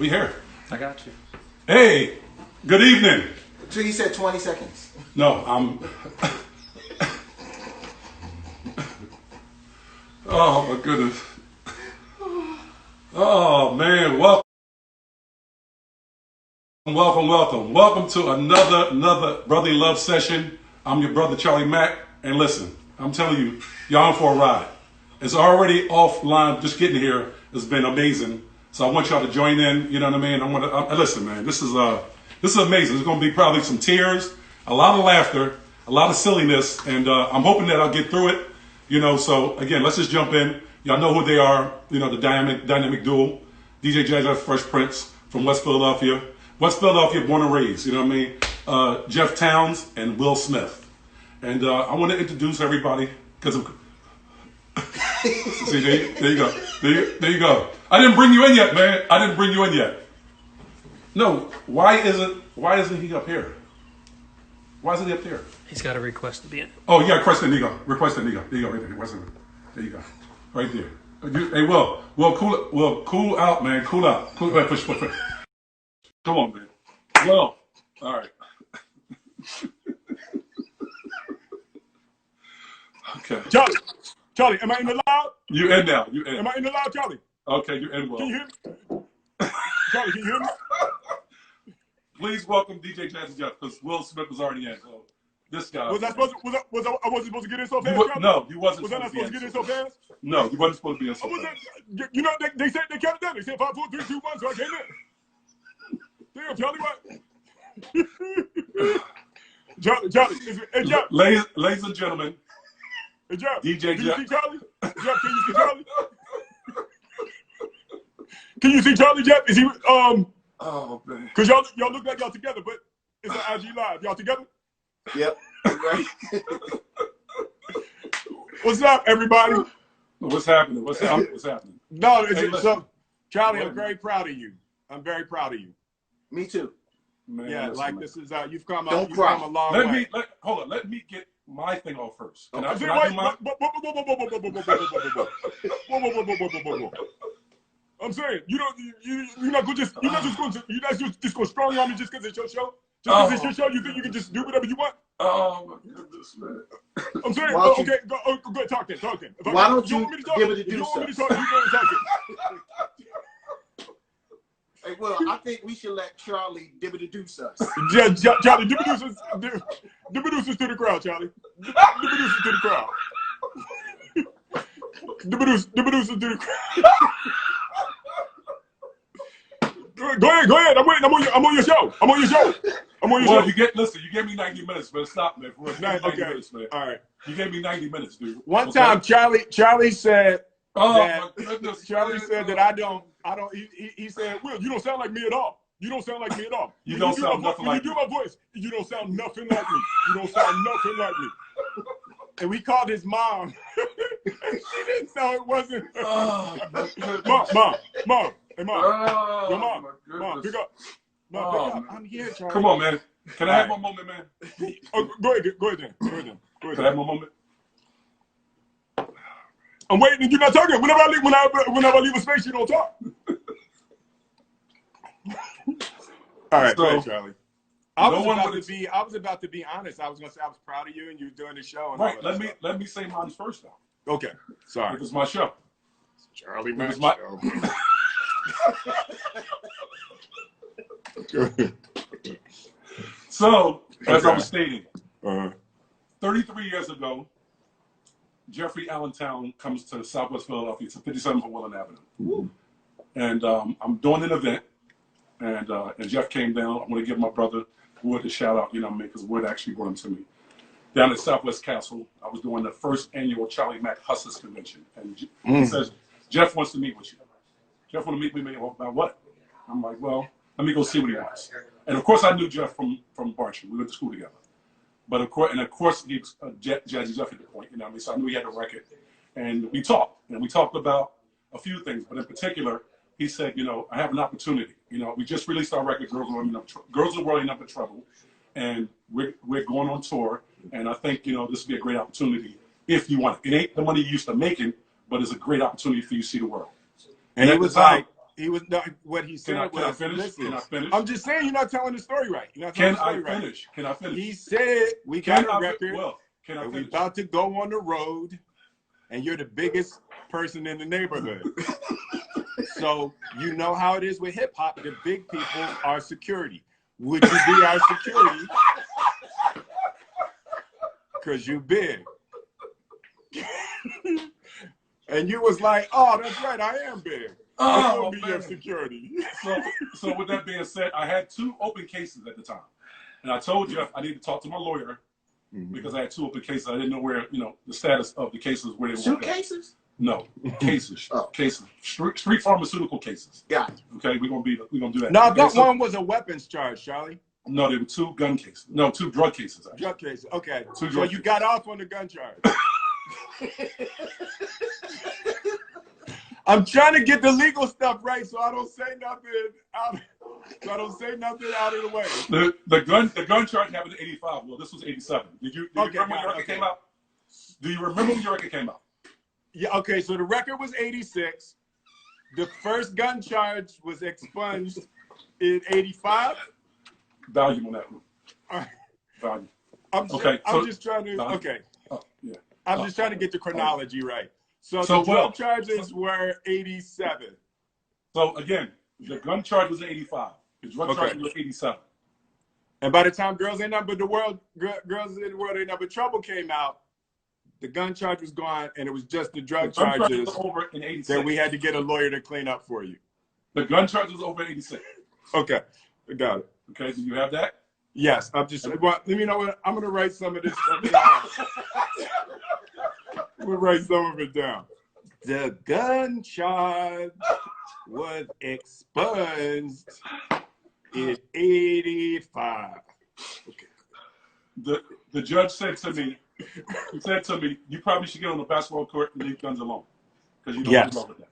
We here. I got you. Hey, good evening. So he said 20 seconds. No, I'm. Oh my goodness. Oh man, welcome to another brotherly love session. I'm your brother Charlie Mack, and listen, I'm telling you, y'all in for a ride. It's already offline. Just getting here has been amazing. So I want y'all to join in. You know what I mean? Listen, man. This is amazing. There's going to be probably some tears, a lot of laughter, a lot of silliness, and I'm hoping that I'll get through it. You know. So again, let's just jump in. Y'all know who they are. You know, the dynamic duo, DJ Jazzy, Fresh Prince from West Philadelphia. West Philadelphia, born and raised. You know what I mean? Jeff Towns and Will Smith. And I want to introduce everybody because of. See, there you go. There you go. I didn't bring you in yet, man. I didn't bring you in yet. No, why isn't he up here? Why isn't he up there? He's got a request to be in. Oh, yeah, request the nigga. There you go, right there. There you go. Right there. Hey, Will, cool out, man. Cool out. Push. Come on, man. Well, all right. Okay. Charlie, am I in the loud? You in now. You in. Am I in the loud, Charlie? Okay, you in, Will. Can you hear me? Charlie, can you hear me? Please welcome DJ Jazzy Jeff, because Will Smith was already in. So this guy. I wasn't supposed to get in so fast? No, you wasn't. Was I not supposed to get in so fast? No, you wasn't supposed to be in so fast. You know, they said they kept it down. They said 5, 4, 3, 2, 1, so I came in. Damn, Charlie, what? Charlie, hey, Jeff. Ladies and gentlemen. Hey, Jeff. DJ Can Jeff. you see Charlie? Jeff, can you see Charlie? Can you see Charlie, Jeff? Is he, Oh, man. Because y'all look like y'all together, but it's an IG Live. Y'all together? Yep. Right. What's up, everybody? What's happening? What's happening? No, Listen. Charlie, I'm very proud of you. I'm very proud of you. Me too. Man, Yeah, listen, like man. this is you've come Don't a cry. long way. Hold on. Let me get my thing off first. Can I I'm do saying, mine? I'm saying you're not just gonna strong arm me just because it's your show. Just because it's your show, you think you can just do whatever you want? Oh my goodness, man. I'm saying, okay, go ahead, talk then. Why don't you give it a If do you want me to stuff? talk, you go and talk then. Hey, well, I think we should let Charlie dibby-deuce us. Yeah, Charlie, dibby-deuces to the crowd, Charlie. Dibby-deuces to the crowd. Dibby-deuces to the crowd. Go ahead. I'm waiting. I'm on your show. Well, you gave me 90 minutes, but stop, man. For 90 Okay. minutes, man. All right. You gave me 90 minutes, dude. One time, Charlie said Oh that my goodness. Charlie said that I don't. He said, Will, you don't sound like me at all. You don't sound like me at all. You don't sound nothing like me. When you do my voice, you don't sound nothing like me. You don't sound nothing like me. And we called his mom. And she didn't know it wasn't her. Oh, my goodness. Mom. Hey, Mom. Oh, Yo, Mom. my Mom, goodness. pick up. Mom, Oh, pick up. man. I'm here, Charlie. Come on, man. Can I have All my moment, man? Oh, go ahead then. Can I have my moment? I'm waiting and you're not talking. Whenever I leave a space, you don't talk. All right, So, go ahead, Charlie. I was about to be honest. I was gonna say I was proud of you and you were doing the show. And right. all that stuff. Let me say mine first, though. Okay. Sorry. It was my show. Charlie It Mack was my. show. So, as I Okay. was stating, Uh-huh. 33 years ago, Jeffrey Allentown comes to Southwest Philadelphia to 57 for Welland Avenue. Woo. And I'm doing an event, and Jeff came down. I want to give my brother Wood a shout out, you know what I mean, because Wood actually brought him to me. Down at Southwest Castle, I was doing the first annual Charlie Mack Hustlers Convention. And he says, Jeff wants to meet with you. Jeff want to meet with me about what? I'm like, well, let me go see what he wants. And of course, I knew Jeff from Barton. We went to school together. But of course, he was Jazzy Jeff at the point, you know what I mean? So I knew he had a record. And we talked about a few things, but in particular, he said, you know, I have an opportunity. You know, we just released our record, Girls Are Rolling Up in Trouble, and we're going on tour. And I think, you know, this would be a great opportunity if you want it. It ain't the money you used to making, but it's a great opportunity for you to see the world. And he was like, He was not. What he said Can I was, finish? "Listen, Can I finish? I'm just saying you're not telling the story right. You're not Can telling the I story right." finish? Can I finish? He said, "We Can got a I record, Well, can I and we finish? about to go on the road, and you're the biggest person in the neighborhood. So you know how it is with hip hop. The big people are security. Would you be our security? Because you big." And you was like, "Oh, that's right, I am big. I will be your security." So with that being said, I had 2 open cases at the time. And I told Jeff I need to talk to my lawyer because I had 2 open cases. I didn't know where, the status of the cases, where they were. 2 cases? No, cases. Oh. Cases. Street pharmaceutical cases. Got it. Okay, we're gonna do that. No, I Okay, thought one was a weapons charge, Charlie. No, there were 2 gun cases. No, 2 drug cases, actually. Drug case. Okay. 2 So drug you cases. got off on the gun charge. I'm trying to get the legal stuff right so I don't say nothing out. So I don't say nothing out of the way. The gun charge happened in 85. Well, this was 87. Do you remember when your record came out? Do you remember when your record came out? Yeah, okay, so the record was 86. The first gun charge was expunged in 85. Volume on that one. All right. Volume. I'm just trying to, okay. Oh, yeah. I'm just trying to get the chronology right. So So the drug charges were 87. So again, the gun charge was in 85. The drug charge was 87. And by the time Girls Ain't Nothing But the World, Girls in the World Ain't Nothing But Trouble came out, the gun charge was gone, and it was just the drug charges was over in 86. that we had to get a lawyer to clean up for you. The gun charge was over in 86. Okay, I got it. Okay, do you have that? Yes, I'm just. Well, let me know what I'm gonna write some of this stuff down. I'm gonna write some of it down. The gun charge was expunged in 85. Okay. The judge said to me, you probably should get on the basketball court and leave guns alone. Because you don't love with that.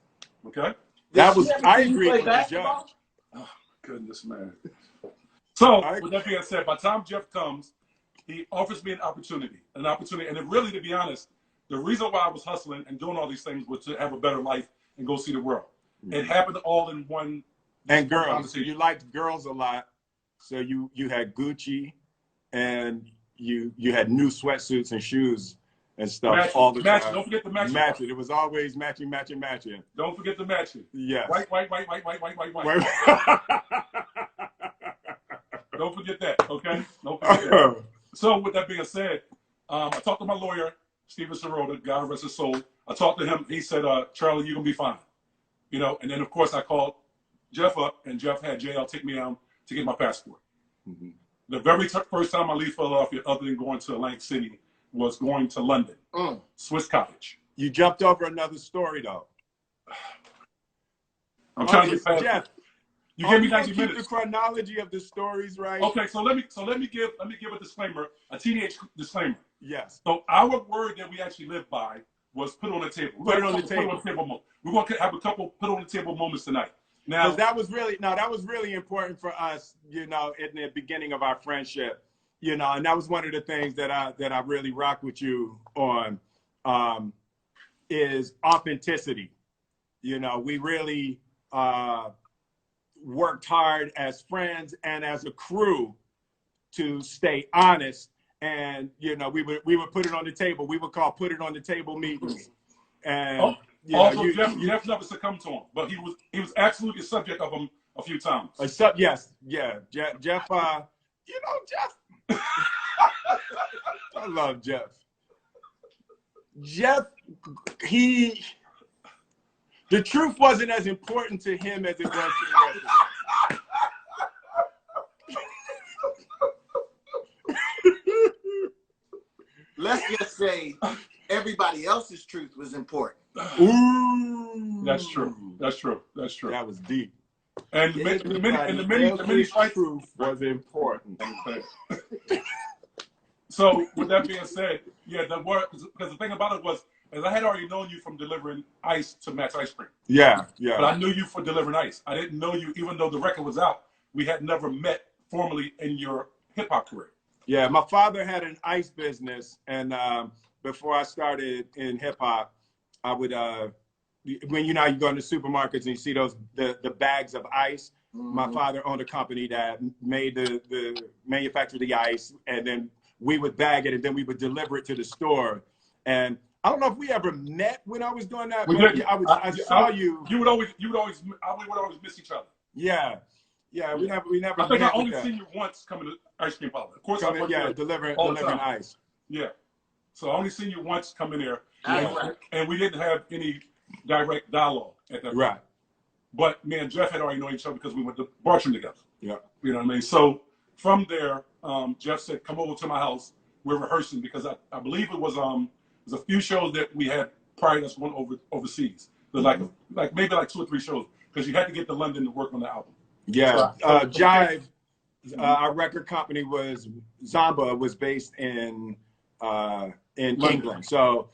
Okay? That was, I agree with the judge. Oh, goodness, man. So, with that being said, by the time Jeff comes, he offers me an opportunity. And it really, to be honest, the reason why I was hustling and doing all these things was to have a better life and go see the world. It happened all in one. And girls, you liked girls a lot. So you had Gucci and you had new sweatsuits and shoes and stuff all the time. Don't forget the matching. Matching. It was always matching. Don't forget the matching. Yes. White. Don't forget that, okay? Don't forget that. So with that being said, I talked to my lawyer, Steven Sirota, God rest his soul. I talked to him. He said, Charlie, you're going to be fine. And then, of course, I called Jeff up, and Jeff had JL take me down to get my passport. Mm-hmm. The very first time I leave Philadelphia, other than going to Atlantic City, was going to London, Swiss Cottage. You jumped over another story, though. I'm trying to get past Jeff. You gave me 90 minutes. Keep the chronology of the stories, right? Okay, so let me give a disclaimer, a teenage disclaimer. Yes. So our word that we actually live by was put on the table. We're going to have a couple put on the table moments tonight. Now that was really important for us, in the beginning of our friendship, and that was one of the things that I really rock with you on, is authenticity. We really worked hard as friends and as a crew to stay honest, and we would put it on the table. We would call put it on the table meetings. And Jeff never succumbed to him, but he was absolutely subject of him a few times. Jeff. Jeff. I love Jeff. Jeff, the truth wasn't as important to him as it was to the rest of us. Let's just say everybody else's truth was important. Ooh. That's true. That was deep. And the many truth was important. So with that being said, because the thing about it was, as I had already known you from delivering ice to Matt's Ice Cream. Yeah. But I knew you for delivering ice. I didn't know you, even though the record was out. We had never met formally in your hip hop career. Yeah, my father had an ice business, and before I started in hip hop, I would when you go into supermarkets and you see those the bags of ice. My father owned a company that made the manufactured the ice, and then we would bag it and then we would deliver it to the store. And I don't know if we ever met when I was doing that. We but didn't. I saw you. We would always miss each other. Yeah. We never. I think I met only with seen you once coming to ice cream parlor. Of course, delivering ice. Yeah. So I only seen you once come in there, Yeah. and we didn't have any direct dialogue at that point. Right. But me and Jeff had already known each other because we went to Bartram together. Yeah. You know what I mean? So from there, Jeff said, "Come over to my house. We're rehearsing," because I believe it was a few shows that we had prior to us going overseas. There's like maybe 2 or 3 shows because you had to get to London to work on the album. Yeah. Jive, our record company was Zamba was based in England. So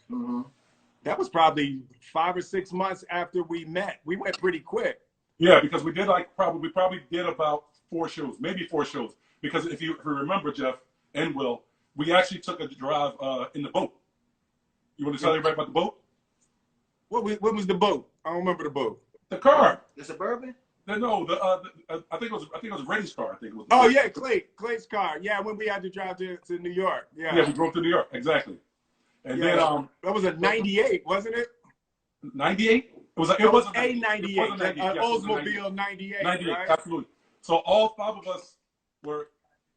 that was probably 5 or 6 months after we met. We went pretty quick. Yeah, because we did probably did about 4 shows, maybe 4 shows. Because if you remember, Jeff and Will, we actually took a drive in the boat. You want to tell everybody about the boat? What was the boat? I don't remember the boat. The car. The Suburban? No, I think it was Reddy's car. I think it was. Oh yeah, Clay's car. Yeah, when we had to drive to New York. Yeah. Yeah, we drove to New York exactly. And then that was a '98, wasn't it? '98. It was a '98. An Oldsmobile '98. 98, right? absolutely. So all 5 of us were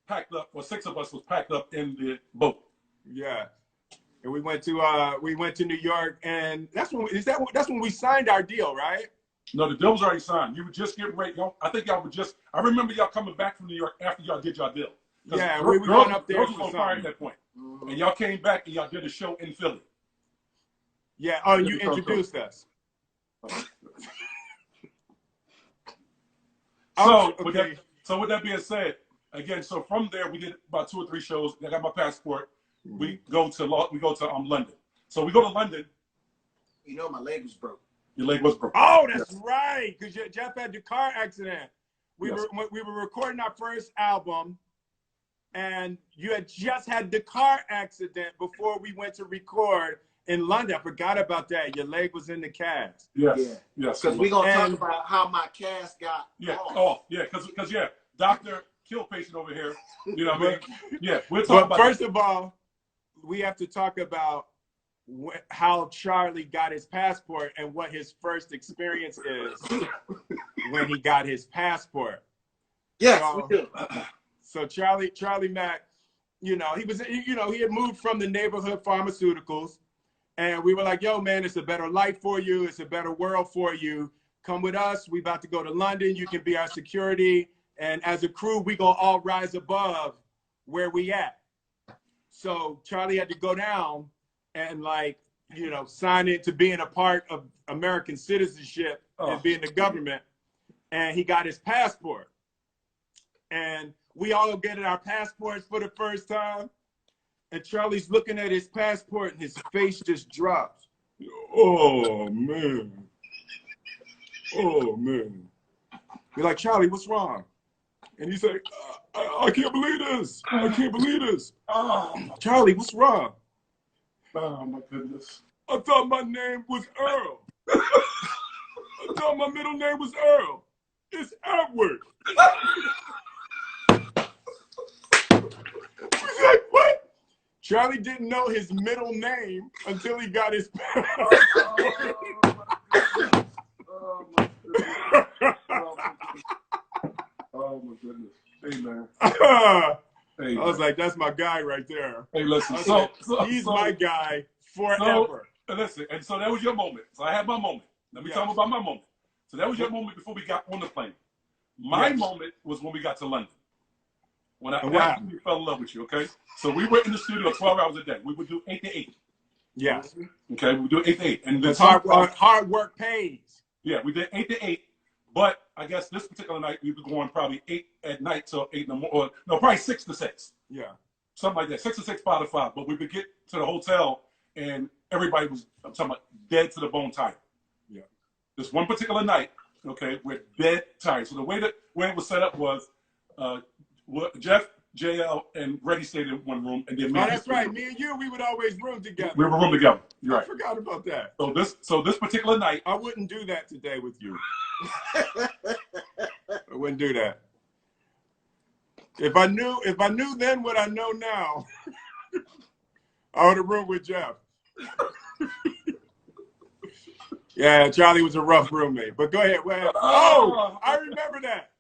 packed up, or 6 of us was packed up in the boat. Yeah. And we went to New York, and that's when we signed our deal, right? No, the deal was already signed. You were just getting ready. I think y'all were just. I remember y'all coming back from New York after y'all did y'all deal. Yeah, we were going up there girls for was on fire at something. that point. And y'all came back and y'all did a show in Philly. Yeah. Oh, you introduced us. So, okay. with that being said, again, so from there we did about 2 or 3 shows. I got my passport. We go to London. So we go to London. You know, my leg was broke. Your leg was broken. Oh, that's right. Because Jeff had the car accident. We were recording our first album, and you had just had the car accident before we went to record in London. I forgot about that. Your leg was in the cast. Yes. Because we're going to talk about how my cast got off. Oh, yeah. Because Dr. Kill Patient over here. You know what I mean? Yeah, we'll talk about first of all, we have to talk about how Charlie got his passport and what his first experience is when he got his passport. Yes, we do. So Charlie Mack, he had moved from the neighborhood pharmaceuticals, and we were like, yo, man, it's a better life for you. It's a better world for you. Come with us. We about to go to London. You can be our security. And as a crew, we gonna all rise above where we at. So Charlie had to go down and sign into being a part of American citizenship and being the government. And he got his passport. And we all getting our passports for the first time. And Charlie's looking at his passport and his face just drops. Oh man. We're like, Charlie, what's wrong? And he's like, I can't believe this. I can't believe this. Charlie, what's wrong? Oh, my goodness. I thought my name was Earl. I thought my middle name was Earl. It's Edward. He's like, what? Charlie didn't know his middle name until he got his passport. Oh, my goodness. Hey, man. I was like, that's my guy right there. Hey, listen. He's my guy forever. Listen, and so that was your moment. So I had my moment. Let me tell you about my moment. So that was your moment before we got on the plane. My moment was when we got to London. When I actually fell in love with you, okay? So we were in the studio 12 hours a day. We would do 8 to 8. Yeah. Okay, we would do 8 to 8. And that's hard work pays. Yeah, we did 8 to 8. But I guess this particular night, we were going probably 8 at night till 8 in the morning. Or, no, probably 6 to 6. Yeah. Something like that. 6 to 6, 5 to 5. But we would get to the hotel, and everybody was, I'm talking about, dead to the bone tired. Yeah. This one particular night, okay, we're dead tired. So the way it was set up was Jeff JL, and Reddy stayed in one room, and then me. Oh, and that's right. Me and you, we would always room together. We were room together. You're right. I forgot about that. So this particular night, I wouldn't do that today with you. I wouldn't do that. If I knew then what I know now, I would have roomed with Jeff. Yeah, Charlie was a rough roommate. But go ahead. Oh, I remember that.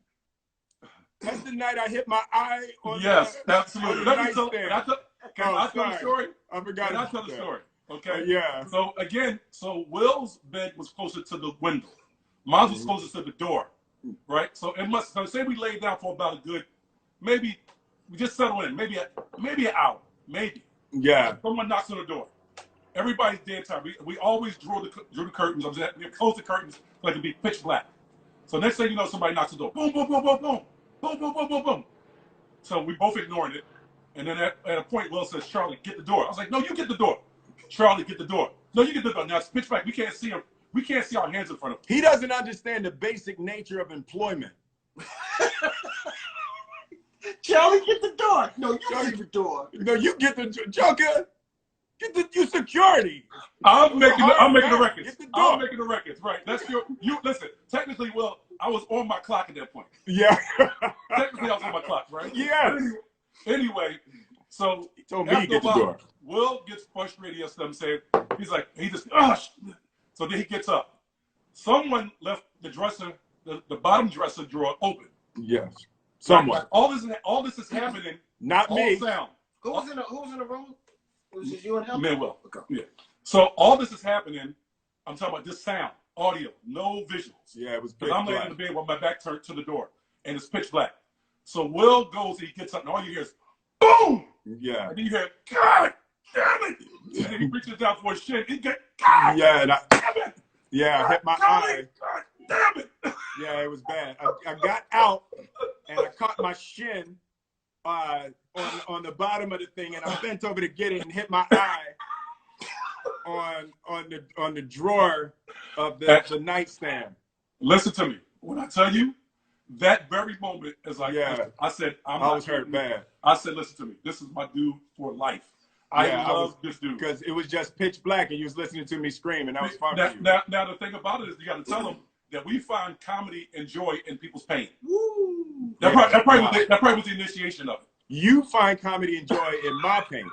That's the night I hit my eye on absolutely. the Let me tell. Can I tell the story? I forgot. Can I tell the story? Okay. Yeah. So again, Will's bed was closer to the window. Mine was closer to the door. Right. So it must. So say we laid down for about a good, maybe we just settle in, maybe an hour, maybe. Yeah. Someone knocks on the door. Everybody's dead time. We always drew the curtains. We closed the curtains so it could be pitch black. So next thing you know, somebody knocks the door. Boom, boom, boom, boom, boom. Boom, boom, boom, boom, boom. So we both ignored it. And then at a point, Will says, Charlie, get the door. I was like, no, you get the door. Charlie, get the door. No, you get the door. Now it's pitch black. We can't see him. We can't see our hands in front of him. He doesn't understand the basic nature of employment. Charlie, get the door. No, you get the door. No, you get the Joker. You security. I'm making the records. Get the door. I'm making the records. Right. That's you listen. Technically, Will, I was on my clock at that point. Yeah. Technically, I was on my clock, right? Yes. Anyway, so he told me to get the door. Will gets frustrated or something, saying he's like, so then he gets up. Someone left the dresser, the bottom dresser drawer open. Yes. Someone. Like, all this is happening. Not me. Sound. Who was in the room? Was it you and him? Me and Will. Okay. Yeah. So all this is happening. I'm talking about this sound, audio, no visuals. Yeah, it was pitch because I'm laying black. in the bed with my back turned to the door, and it's pitch black. So Will goes and he gets up, and all you hear is boom. Yeah. And then you hear, God damn it! And then he reaches down for his shin. He get, God damn it! Yeah, I hit my eye. God damn it! Yeah, it was bad. I got out and I caught my shin on the bottom of the thing, and I bent over to get it and hit my eye on the drawer of the nightstand. Listen to me. When I tell you, that very moment is like, yeah. I said, I was hurt bad. I said, listen to me. This is my dude for life. I love this dude. Because it was just pitch black and you was listening to me scream, and that was fun for you. Now, the thing about it is you got to tell them that we find comedy and joy in people's pain. Woo. That probably was the initiation of it. You find comedy and joy in my pain.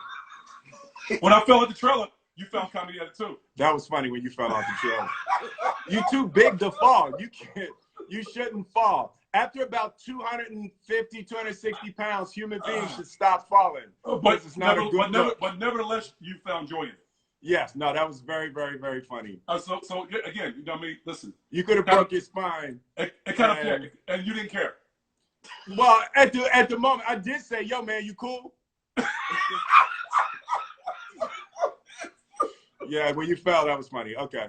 When I fell at the trailer, you found comedy at it too. That was funny when you fell off the trailer. You too big to fall. You shouldn't fall. After about 250, 260 pounds, human beings should stop falling. But nevertheless, you found joy in it. Yes, no, that was very, very, very funny. So again, you know what I mean? Listen. You could have broke your spine. And you didn't care. Well, at the moment, I did say, yo, man, you cool? Yeah, when you fell, that was funny. Okay.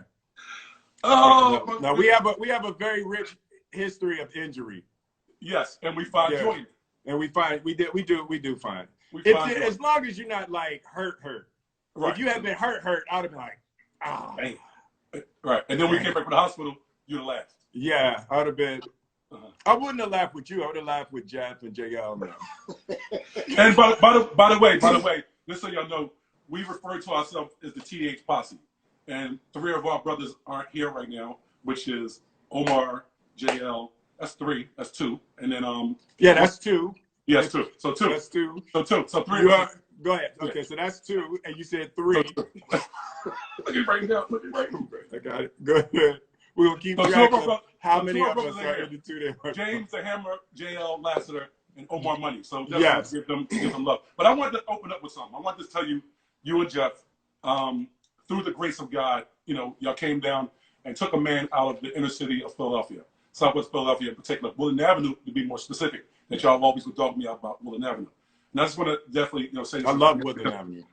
Oh, no, we have a very rich history of injury. Yes, and we find joy in it. And we do find. As long as you're not like hurt. Right. If you had been hurt, I'd have been like, man. Right. And then we came back from the hospital, you'd have laughed. Yeah, I would have been. I wouldn't have laughed with you. I would have laughed with Jeff and JL now. And by the way, just so y'all know, we refer to ourselves as the TH Posse. And 3 of our brothers aren't here right now, which is Omar, JL. That's 3. That's 2. And then yeah, that's 2. Yeah, that's 2. So 2. That's 2. So 2. So 3. Go ahead. Okay, so that's 2, and you said 3. Look at right now. I got it. Go ahead. We're gonna keep track of how many of us are in the 2 there. James the Hammer, JL Lassiter, and Omar Money. So just give them love. But I wanted to open up with something. I wanted to tell you and Jeff, through the grace of God, y'all came down and took a man out of the inner city of Philadelphia, Southwest Philadelphia in particular, Woodland Avenue to be more specific, that y'all always would dog me out about Woodland Avenue. And I just want to definitely, say this. I love Woodland Avenue.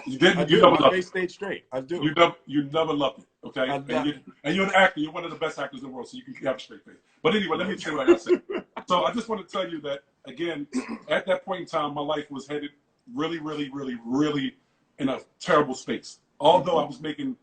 You didn't. I You never loved it. Stay straight. I do. You never loved it. Okay. And you're an actor. You're one of the best actors in the world, so you can have a straight face. But anyway, let me say what I got to say. So I just want to tell you that again, at that point in time, my life was headed really, really, really, really in a terrible space. Although I was making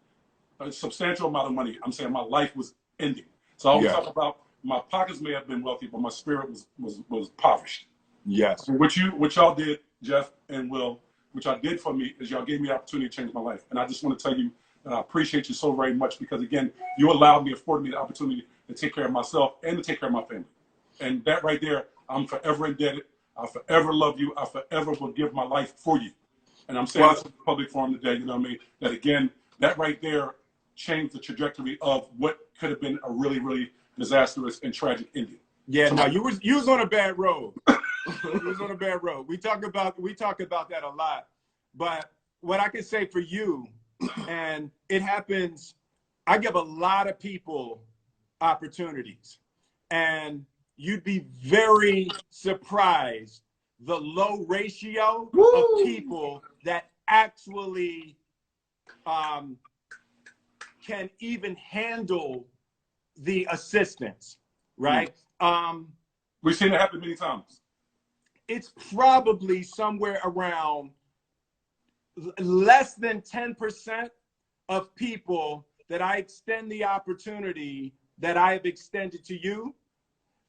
a substantial amount of money, I'm saying my life was ending. So I always talk about my pockets may have been wealthy, but my spirit was impoverished. Yes. What y'all did, Jeff and Will, what y'all did for me is y'all gave me the opportunity to change my life. And I just want to tell you that I appreciate you so very much because, again, you afforded me the opportunity to take care of myself and to take care of my family. And that right there, I'm forever indebted. I forever love you. I forever will give my life for you. And I'm saying this in the public forum today, you know what I mean? That, again, that right there changed the trajectory of what could have been a really, really disastrous and tragic ending. Yeah, no, you was on a bad road. You was on a bad road. We talk about that a lot. But what I can say for you, and it happens, I give a lot of people opportunities, and you'd be very surprised the low ratio of people that actually can even handle the assistance, right? We've seen it happen many times. It's probably somewhere around less than 10% of people that I extend the opportunity that I have extended to you.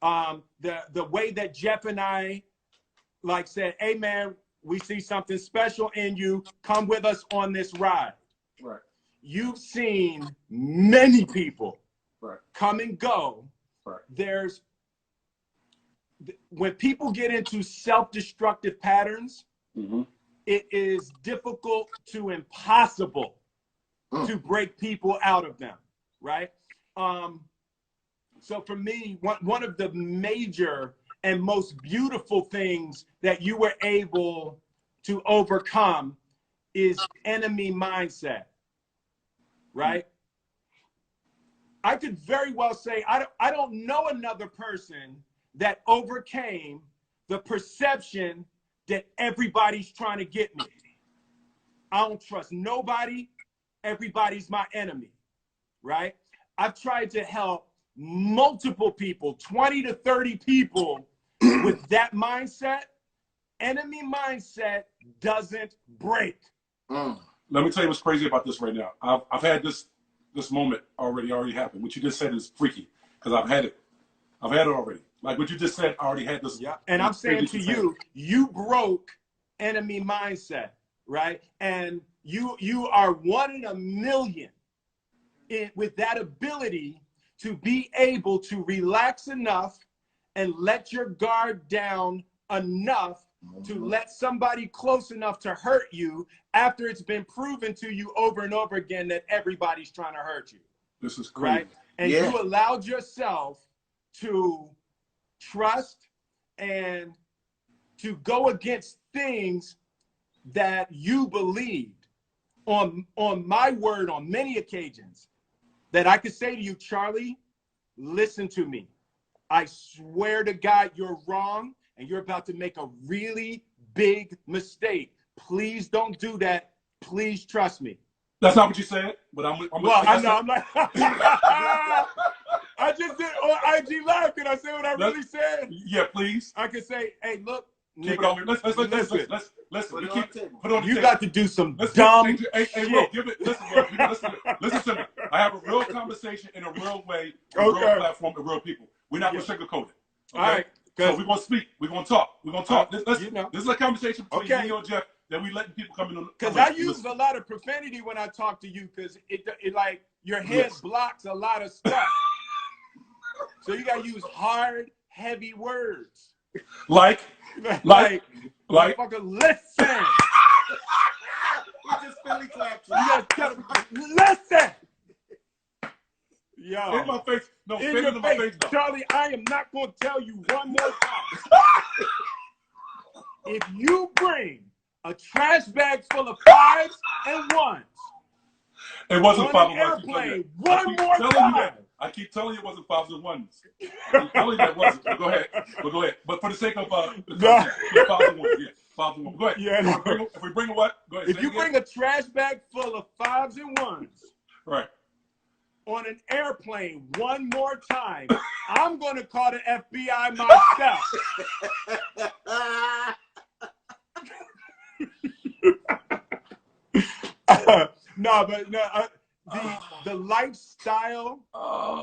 The way that Jeff and I said, hey man, we see something special in you. Come with us on this ride. Right. You've seen many people come and go. Right. When people get into self-destructive patterns, it is difficult to impossible to break people out of them, right? So for me, one of the major and most beautiful things that you were able to overcome is enemy mindset, right? I could very well say, I don't know another person that overcame the perception that everybody's trying to get me. I don't trust nobody. Everybody's my enemy, right? I've tried to help multiple people, 20 to 30 people with that mindset. Enemy mindset doesn't break. Let me tell you what's crazy about this right now. I've had this moment already happened. What you just said is freaky because I've had it already. Like what you just said, I already had this. Yeah, and I'm saying to you, you broke enemy mindset, right? And you are 1 in a million with that ability to be able to relax enough and let your guard down enough to let somebody close enough to hurt you after it's been proven to you over and over again that everybody's trying to hurt you. This is crazy. Right? And you allowed yourself to trust and to go against things that you believed. On my word, on many occasions, that I could say to you, Charlie, listen to me. I swear to God, you're wrong, and you're about to make a really big mistake. Please don't do that. Please trust me. That's not what you said, but I'm like, I just did on IG Live. Can I say what I really said? Yeah, please. I can say, hey, look, keep nigga, it on. Listen. Put it on the you table. got to do some dumb Hey, shit. Will, listen to me. I have a real conversation in a real way, a real platform, with real people. We're not going to sugarcoat it. Okay? All right. So we're going to speak. We're going to talk. This is a conversation between me and Jeff that we letting people come in. Because I use a lot of profanity when I talk to you because it like your head blocks a lot of stuff. So you got to use hard, heavy words. Like, motherfucker, listen. We just Philly clapped you. You gotta listen. Yo. In my face. No, in your my face. Charlie, I am not going to tell you one more time. If you bring a trash bag full of 5s and 1s, it wasn't 5 and 1s. Airplane, one more time. I keep telling you it wasn't 5s and 1s. I'm telling you that wasn't. But go ahead. But for the sake of 5s and 1s, yeah, 5s and 1s. Go ahead. Yeah. If we bring a what? Go ahead. If you bring a trash bag full of 5s and 1s, right, on an airplane one more time, I'm going to call the FBI myself. the lifestyle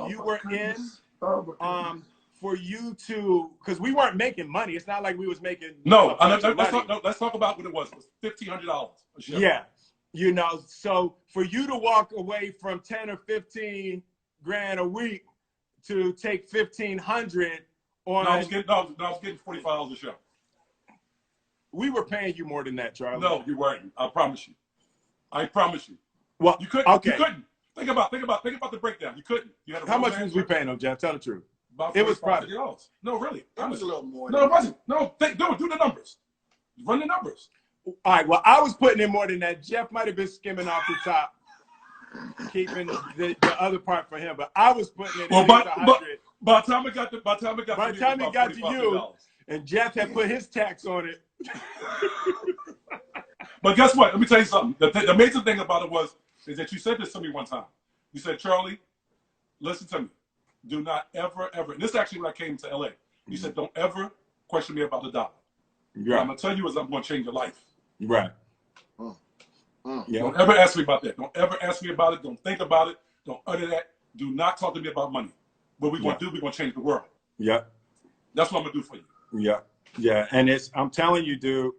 you were in for you to, because we weren't making money. It's not like we was making No, let's let's talk about what it was. It was $1,500 a show. Yeah, you know, so for you to walk away from 10 or 15 grand a week to take 1,500 on, I was getting $45 a show. we were paying you more than that, Charlie. No, you weren't. I promise you. I promise you. Well, You couldn't. Okay. You couldn't. Think about the breakdown. You couldn't. You had a How much was we paying them, Jeff? Tell the truth. About It was probably $50. No, really. It was a little more. No, it wasn't. No, do the numbers. Run the numbers. all right. Well, I was putting in more than that. Jeff might have been skimming off the top, keeping the other part for him. But I was putting it. Well, in by the time it got to you, and Jeff had put his tax on it. But guess what? Let me tell you something. The amazing thing about it is that you said this to me one time. You said, Charlie, listen to me. Do not ever, and this is actually when I came to LA. You said, don't ever question me about the dollar. Right. What I'm going to tell you is I'm going to change your life. Right. Yeah. Don't ever ask me about that. Don't ever ask me about it. Don't think about it. Don't utter that. Do not talk to me about money. What we're going to do, we're going to change the world. Yeah. That's what I'm going to do for you. Yeah. Yeah. And I'm telling you, dude,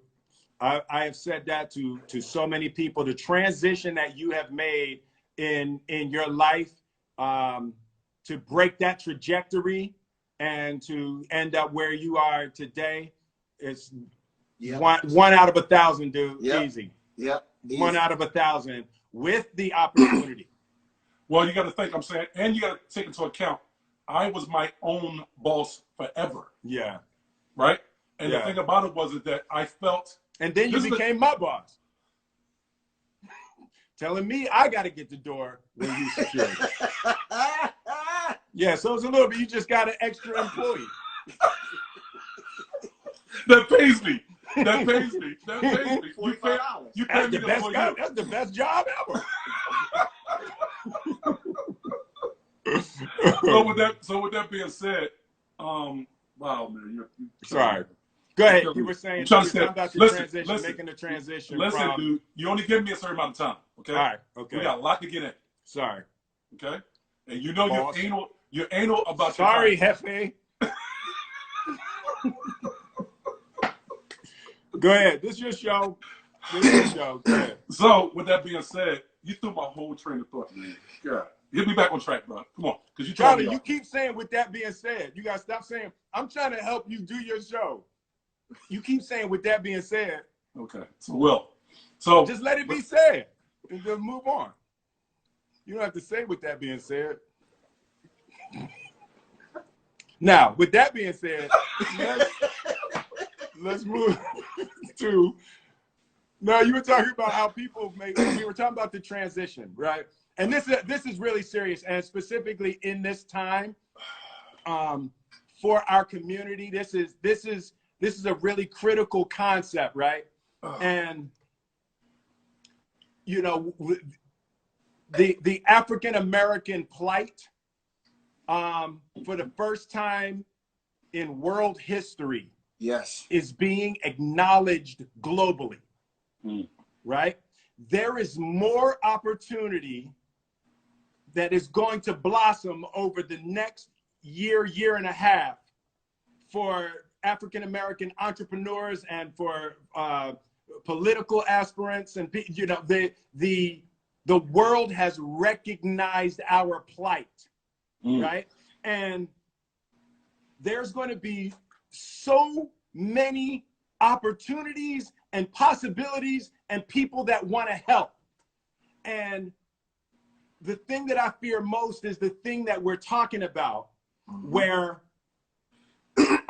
I have said that to so many people. The transition that you have made in your life, to break that trajectory and to end up where you are today, is one out of 1,000, dude. Yep. Easy. Yep. One out of 1,000 with the opportunity. Well, you got to think, I'm saying, and you got to take into account, I was my own boss forever. Yeah. Right? And Yeah. the thing about it was that I felt. And then you became my boss. Telling me I got to get the door when you secure it. Yeah, so it's a little bit, you just got an extra employee. That pays me. That pays me. That pays me. You pay me That's for you. that's the best job ever. So with that being said, wow, man, you're sorry. Go ahead. You were saying about the transition, making the transition. Listen, dude, you only give me a certain amount of time. Okay. All right. Okay. We got a lot to get in. Sorry. Okay. And you know you're anal about. Sorry, Hefe. Go ahead. This is your show. Go ahead. So with that being said, you threw my whole train of thought, man. God. Get me back on track, bro. Come on. Because you Charlie, you keep saying with that being said. You gotta stop saying, I'm trying to help you do your show. You keep saying with that being said. Okay. So just let it be said and just move on. You don't have to say with that being said. Now, with that being said, let's move to. No, you were talking about how people make. We were talking about the transition, right? And this is really serious, and specifically in this time, for our community, this is a really critical concept, right? And you know, the African American plight, for the first time in world history, yes, is being acknowledged globally. Right? There is more opportunity that is going to blossom over the next year and a half for African American entrepreneurs and for political aspirants, and you know, the world has recognized our plight, right? And there's going to be so many opportunities and possibilities and people that want to help. And the thing that I fear most is the thing that we're talking about, where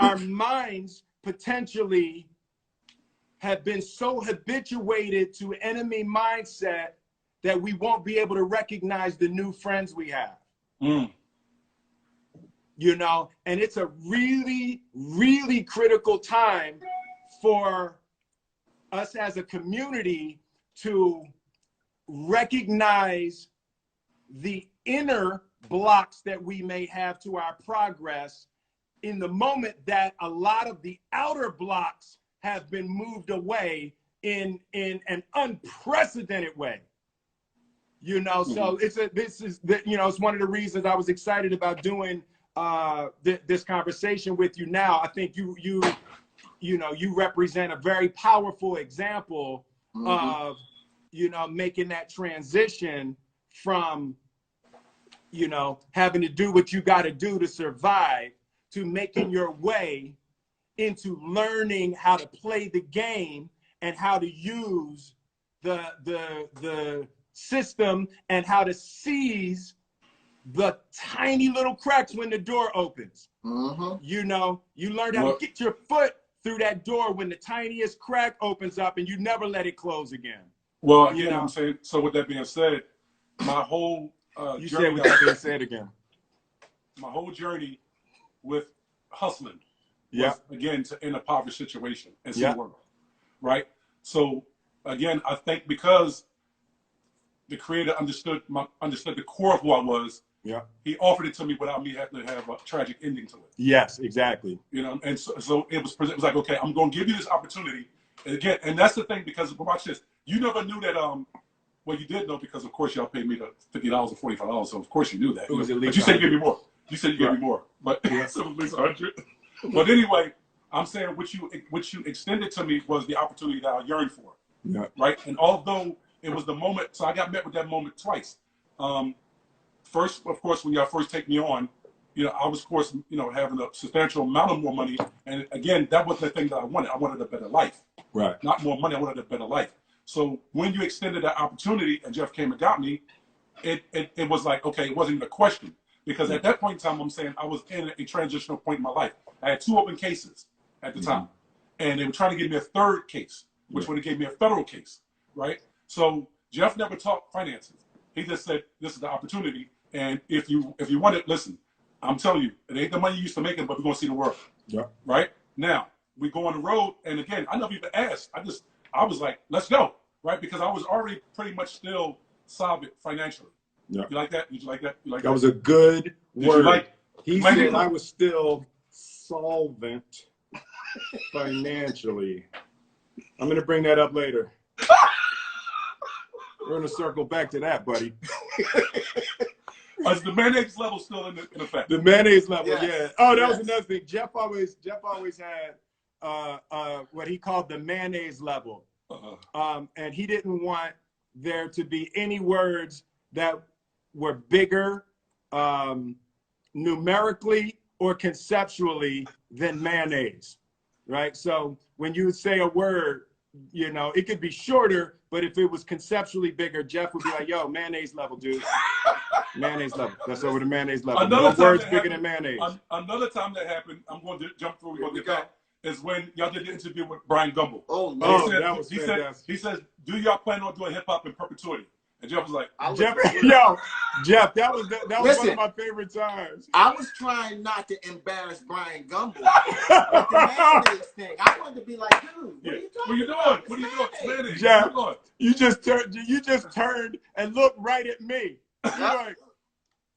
our minds potentially have been so habituated to enemy mindset that we won't be able to recognize the new friends we have. You know, and it's a really, really critical time for us as a community to recognize the inner blocks that we may have to our progress in the moment that a lot of the outer blocks have been moved away in an unprecedented way. You know, so it's one of the reasons I was excited about doing this conversation with you now, I think you represent a very powerful example of, making that transition from, having to do what you got to do to survive, to making your way into learning how to play the game and how to use the system and how to seize the tiny little cracks when the door opens. You learned how to get your foot through that door when the tiniest crack opens up, and you never let it close again. Well, again, I'm saying, so with that being said, my whole you journey, said with that being said again, my whole journey with hustling, yeah, again, to in a poverty situation and see work, right? So again, I think because the creator understood the core of who I was. Yeah, he offered it to me without me having to have a tragic ending to it. Yes, exactly. And so it was like, okay, I'm going to give you this opportunity. And again, and that's the thing, because watch this. You never knew that. Well, you did know, because of course y'all paid me the $50 or $45, so of course you knew that. It was at least. But you said you gave me more. You said you gave me more, but so it was at least 100. But anyway, I'm saying what you extended to me was the opportunity that I yearned for. Yeah. Right. And although it was the moment, so I got met with that moment twice. First, of course, when y'all first take me on, I was, of course, having a substantial amount of more money. And again, that was the thing that I wanted. I wanted a better life. Right. Not more money. I wanted a better life. So when you extended that opportunity and Jeff came and got me, it was like, okay, it wasn't even a question. Because at that point in time, I'm saying I was in a transitional point in my life. I had 2 open cases at the time. And they were trying to give me a 3rd case, which would have gave me a federal case. Right. So Jeff never talked finances. He just said, this is the opportunity. And if you want it, listen, I'm telling you, it ain't the money you used to make it, but we're going to see the world. Yeah. Right? Now, we go on the road. And again, I never even asked. I was like, let's go. Right? Because I was already pretty much still solvent financially. Yeah. You like that? Did you like that? You like that? That was a good word. He said I was still solvent financially. I'm going to bring that up later. We're going to circle back to that, buddy. Is the mayonnaise level still in effect? The mayonnaise level, yes. Yeah. Oh, that was another thing. Jeff always had what he called the mayonnaise level. And he didn't want there to be any words that were bigger numerically or conceptually than mayonnaise, right? So when you would say a word, it could be shorter, but if it was conceptually bigger, Jeff would be like, yo, mayonnaise level, dude. Mayonnaise level. That's over the mayonnaise level. No words bigger than mayonnaise. Another time that happened, I'm going to jump through, we're going to get back, is when y'all did the interview with Brian Gumble. Oh, that was fantastic. He says, do y'all plan on doing hip-hop in perpetuity? And Jeff was like, Jeff, that was one of my favorite times. I was trying not to embarrass Brian Gumble with the mayonnaise thing. I wanted to be like, dude, what are you doing? What are you doing? Mayonnaise. Jeff, you just turned and looked right at me. Like,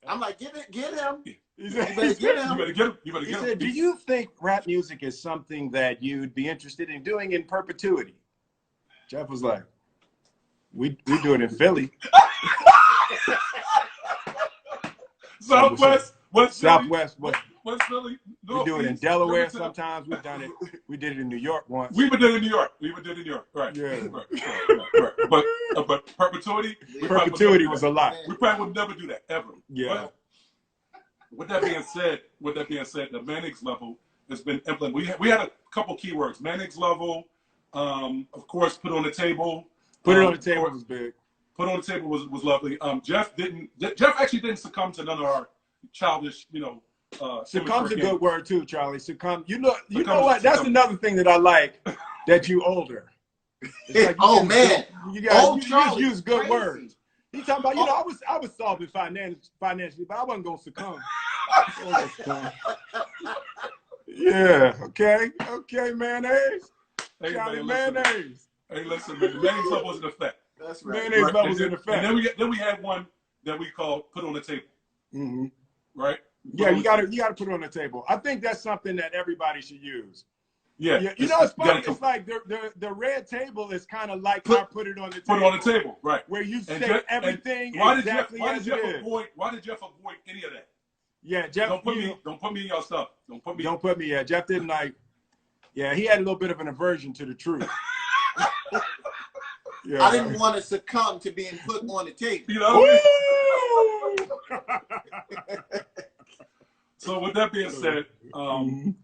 I'm like, get him. You better get him. He said, do you think rap music is something that you'd be interested in doing in perpetuity? Jeff was like, we do it in Philly. Southwest, Southwest, West Philly. We do it in Delaware sometimes. We've done it. We did it in New York once. We did it in New York. Right. Yeah. Right. But perpetuity. Perpetuity was a lot. We probably would never do that ever. Yeah. But with that being said, the mayonnaise level has been implemented. We had a couple keywords. Mayonnaise level, of course, put on the table. Put it on the table was big. Put on the table was lovely. Jeff actually didn't succumb to none of our childish, Succumb's a good word too, Charlie. Succumb. You know what? That's another thing that I like, that you older. Like you just use good words. He talking about, I was solving financially, but I wasn't gonna succumb. Yeah. Okay, mayonnaise. Hey, Charlie, man, mayonnaise. Hey, listen, man. The mayonnaise level was in effect. That's right. Mayonnaise level was in effect. And then we had one that we called put on the table. Mm-hmm. Right? Yeah, you gotta put it on the table. I think that's something that everybody should use. Yeah. It's funny. It's like the red table is kind of like I put it on the table. Put it on the table, right? Where you say everything why exactly Why as did it is. Jeff avoid any of that? Yeah, Jeff. Don't put me in your stuff. Don't put me. Yeah, Jeff didn't like. Yeah, he had a little bit of an aversion to the truth. Yeah. I didn't want to succumb to being put on the table. You know what I mean? So with that being said, oh man,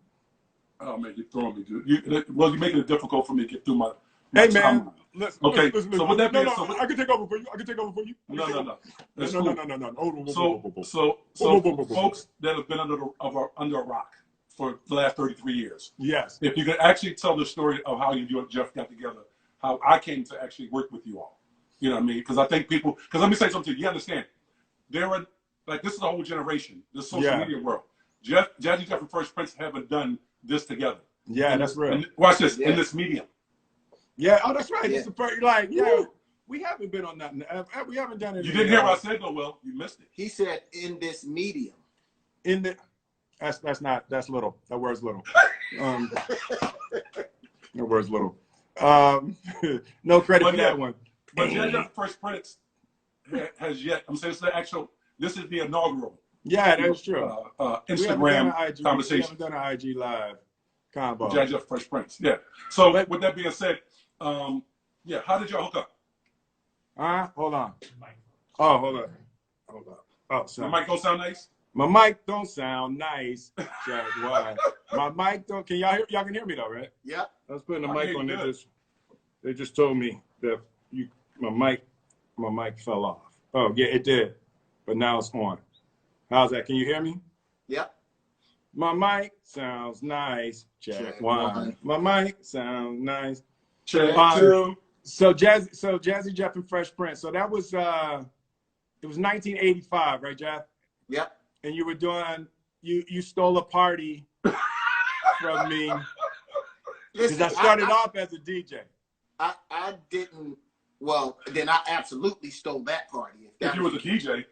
you're throwing me, dude. You're making it difficult for me to get through my hey man, timeline. Listen, Okay, listen, so with that being no, I can take over for you. I can take over for you. No. That's No. cool. So folks that have been under a rock for the last 33 years. Yes. If you could actually tell the story of how you and Jeff got together, how I came to actually work with you all. You know what I mean? Because I think people, because let me say something to you. You understand? There are, like, this is a whole generation, this social media world. Jazzy Jeff and Fresh Prince haven't done this together. Yeah, that's real. And watch this, in this medium. Yeah, oh, that's right. Yeah. It's the first, like, yeah, we haven't been on nothing. We haven't done it. You didn't hear what I said, though, Will. You missed it. He said, in this medium. In the, that's little. That word's little. That word's little. No credit for that one. But Jazzy Jeff and Fresh Prince has yet, I'm saying this is the inaugural. Yeah, that's true. Instagram conversation. We haven't done an IG live combo. Jazzy Jeff Fresh Prince. Yeah. So with that being said, yeah, how did y'all hook up? Hold on. Oh, hold on. Oh, sorry. My mic don't sound nice? My mic don't sound nice. Jack, why? My mic don't. Can y'all hear? Y'all can hear me though, right? Yep. I was putting the mic on. They just told me that my mic fell off. Oh yeah, it did, but now it's on. How's that? Can you hear me? Yep. My mic sounds nice. Check one. My mic sounds nice. Check two. So Jazzy Jeff and Fresh Prince. So that was it was 1985, right, Jeff? Yep. And you were doing you stole a party from me because I started off as a DJ. I didn't. Well, then I absolutely stole that party. If you was a DJ.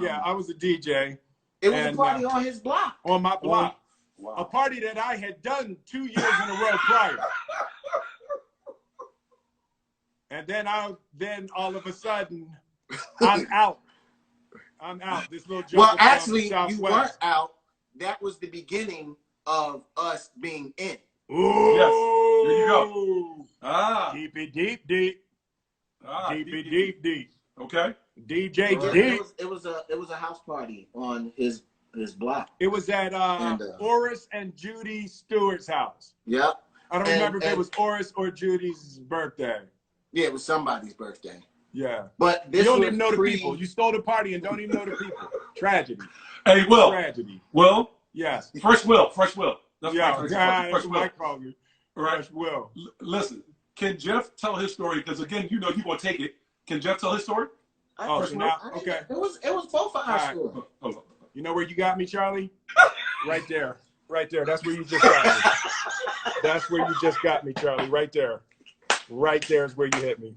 Yeah, I was a DJ. It was a party on his block. On my block. Wow. A party that I had done 2 years in a row prior. And then all of a sudden, I'm out. This little joke. Well, actually, you weren't out. That was the beginning of us being in. Ooh. Yes. There you go. Deep. Deep. Okay. DJ Deep. It was a house party on his block. It was at Oris and Judy Stewart's house. Yep. I don't remember if it was Oris or Judy's birthday. Yeah, it was somebody's birthday. Yeah. But this you don't even know the people. You stole the party and don't even know the people. Tragedy. Hey, Will. Tragedy. Will? Yes. Fresh Will. That's yeah, Fresh Will. Right. Fresh Will. Listen, can Jeff tell his story? Because again, you know you gonna take it. Can Jeff tell his story? Okay. It was both of our stories. You know where you got me, Charlie? Right there. That's where you just got me. That's where you just got me, Charlie. Right there. Right there is where you hit me.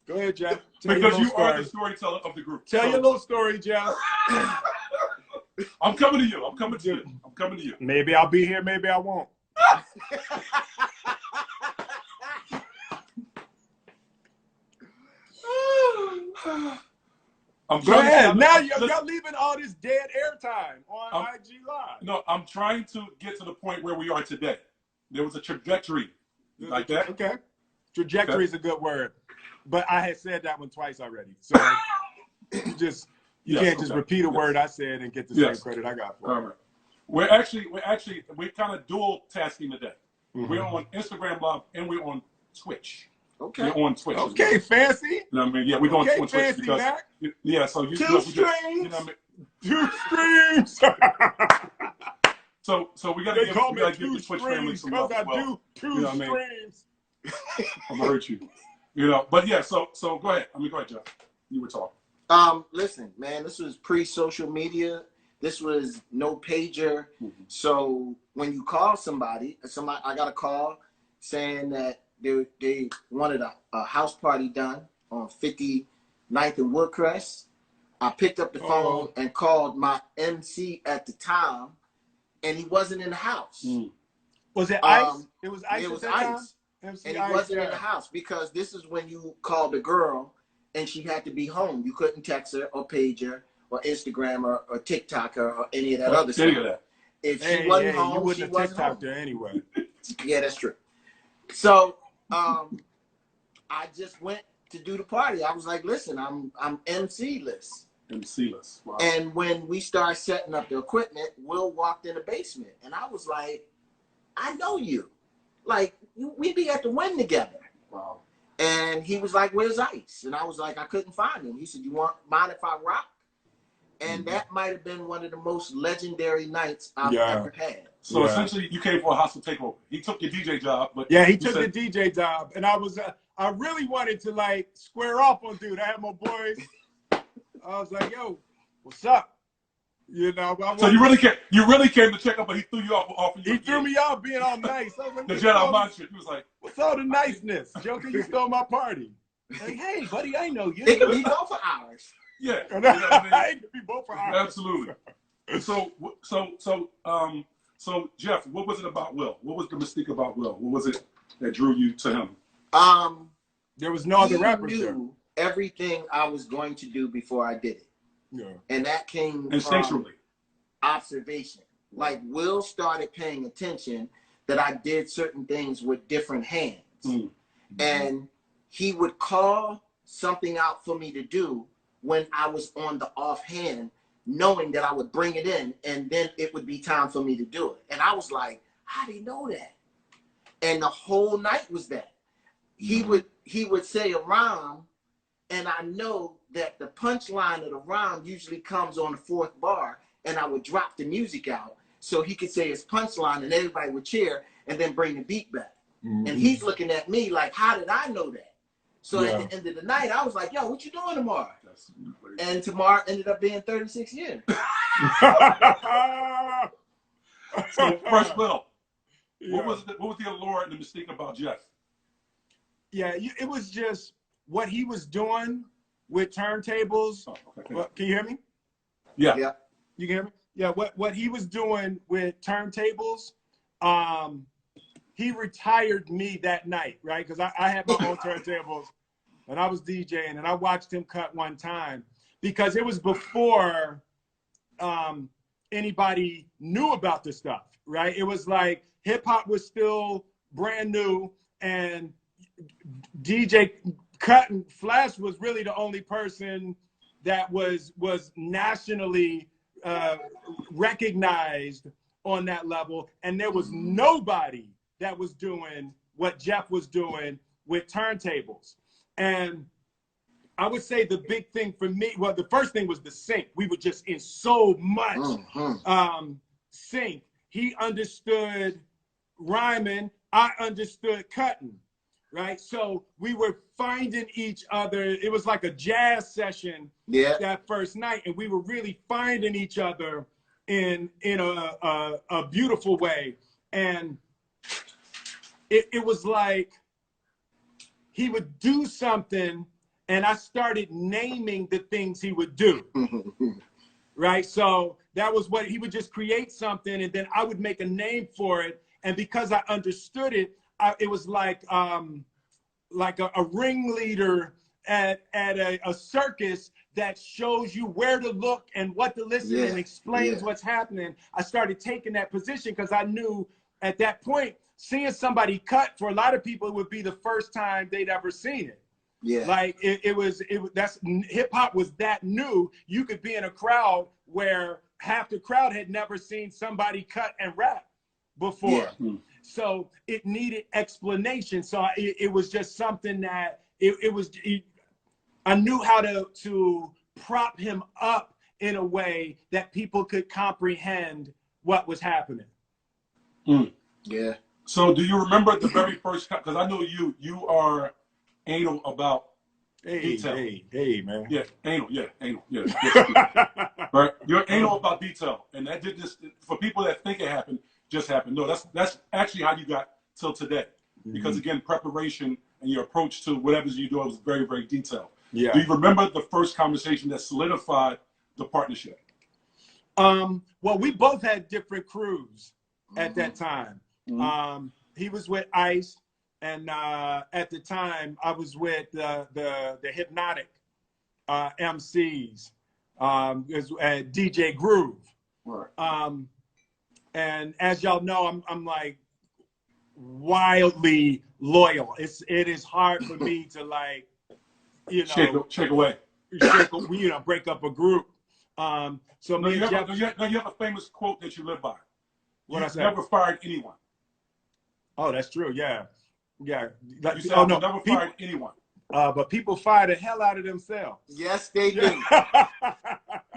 Go ahead, Jeff. Because you are the storyteller of the group. Tell your little story, Jeff. I'm coming to you. Maybe I'll be here, maybe I won't. Go ahead. Now y'all leaving all this dead airtime on IG Live. No, I'm trying to get to the point where we are today. There was a trajectory like that. Okay. Trajectory is a good word. But I had said that one twice already. So you can't just repeat a word I said and get the same credit I got for it. All right. We're kind of dual tasking today. Mm-hmm. We're on Instagram Live and we're on Twitch. Okay. We're on Twitch. Okay, fancy. You know what I mean? Yeah, we're going on Twitch because Mack. So you two streams. You know what I mean? 2 streams. So we got to give the Twitch family some love as well. I do 2 streams. I'm gonna hurt you. You know, but yeah. So go ahead. Go ahead, Jeff. You were talking. Listen, man. This was pre-social media. This was no pager. Mm-hmm. So when you call somebody, I got a call saying that they wanted a house party done on 59th and Woodcrest. I picked up the phone and called my MC at the time, and he wasn't in the house. Was it Ice? It was Ice. It was Ice. And he wasn't in the house because this is when you called the girl and she had to be home. You couldn't text her or page her or Instagram or TikTok or any of that other stuff. Any of that. If she wasn't home, you wouldn't she have wasn't home. TikToked her anyway. Yeah, that's true. So I just went to do the party. I was like, listen, I'm MC-less. MC-less. Wow. And when we started setting up the equipment, Will walked in the basement. And I was like, I know you. Like, we be at the Win together. Wow. And he was like, where's Ice? And I was like, I couldn't find him. He said, mind if I rock? And that might have been one of the most legendary nights I've ever had. So essentially, you came for a hostile takeover. He took your DJ job, but he took the DJ job, and I really wanted to like square off on dude. I had my boys. I was like, yo, what's up? You know. So you really came to check up, but he threw you off. He threw me off being all nice. I was like, the Jedi mind shit. He was like, what's all the niceness? Joker, you stole my party. Like, hey, buddy, I know you. It could be both for hours. Yeah. You know what I mean? It could be both for hours. Absolutely. So Jeff, what was it about Will? What was the mystique about Will? What was it that drew you to him? There was no other rappers there. Knew everything I was going to do before I did it. Yeah. And that came Instinctually. from observation. Like Will started paying attention that I did certain things with different hands. Mm. And he would call something out for me to do when I was on the offhand, knowing that I would bring it in and then it would be time for me to do it. And I was like, how do you know that? And the whole night was that. He would say a rhyme, and I know that the punchline of the rhyme usually comes on the fourth bar, and I would drop the music out so he could say his punchline and everybody would cheer and then bring the beat back. Mm-hmm. And he's looking at me like, how did I know that? So at the end of the night, I was like, yo, what you doing tomorrow? And tomorrow ended up being 36 years. So first, Will, what was the allure and the mystique about Jeff? Yeah, it was just what he was doing with turntables. Oh, okay. Can you hear me? Yeah. Yeah. You can hear me? Yeah, what he was doing with turntables, he retired me that night, right? Because I had my own turntables, and I was DJing, and I watched him cut one time because it was before anybody knew about this stuff, right? It was like hip-hop was still brand new, and DJ Cut and Flash was really the only person that was nationally recognized on that level, and there was nobody that was doing what Jeff was doing with turntables. And I would say the big thing for me, well, the first thing was the sync. We were just in so much sync. He understood rhyming, I understood cutting, right? So we were finding each other. It was like a jazz session that first night, and we were really finding each other in a beautiful way. And it was like he would do something, and I started naming the things he would do, right? So that was what he would just create something, and then I would make a name for it. And because I understood it, it was like a ringleader at a circus that shows you where to look and what to listen and explains what's happening. I started taking that position because I knew at that point, seeing somebody cut, for a lot of people, it would be the first time they'd ever seen it. Yeah. Like that's hip hop was that new. You could be in a crowd where half the crowd had never seen somebody cut and rap before. Yeah. So it needed explanation. So it was just something that I knew how to prop him up in a way that people could comprehend what was happening. Mm. Yeah. So do you remember the very first cut? Because I know you are anal about detail. Hey, man. Yeah, anal. Right? You're anal about detail. And that did just, for people that think it happened, just happened. No, that's actually how you got till today. Because again, preparation and your approach to whatever you do was very, very detailed. Yeah. Do you remember the first conversation that solidified the partnership? Well, we both had different crews at that time. He was with Ice, and at the time I was with the Hypnotic MCs. DJ Groove. Right. And as y'all know, I'm like wildly loyal. It is hard for me to like, you know, shake away. Break up a group. So No, me you and Jeff, have a famous quote that you live by. What I You've say? never fired anyone. Oh, that's true. Yeah. You said I've never fired anyone. But people fire the hell out of themselves. Yes, they do.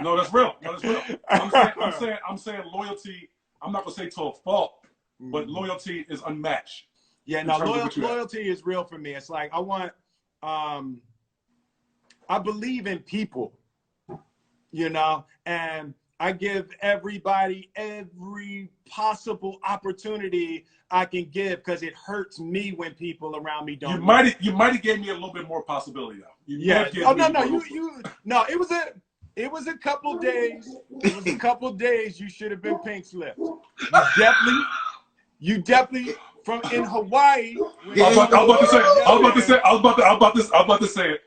No, that's real. No, that's real. I'm saying loyalty. I'm not gonna say to a fault, but loyalty is unmatched. Yeah, no, loyalty is real for me. It's like I believe in people, you know, and I give everybody every possible opportunity I can give because it hurts me when people around me don't. You might have gave me a little bit more possibility though. It was a couple days. It was a couple days you should have been pink slipped. You definitely from in Hawaii. I was about to say it.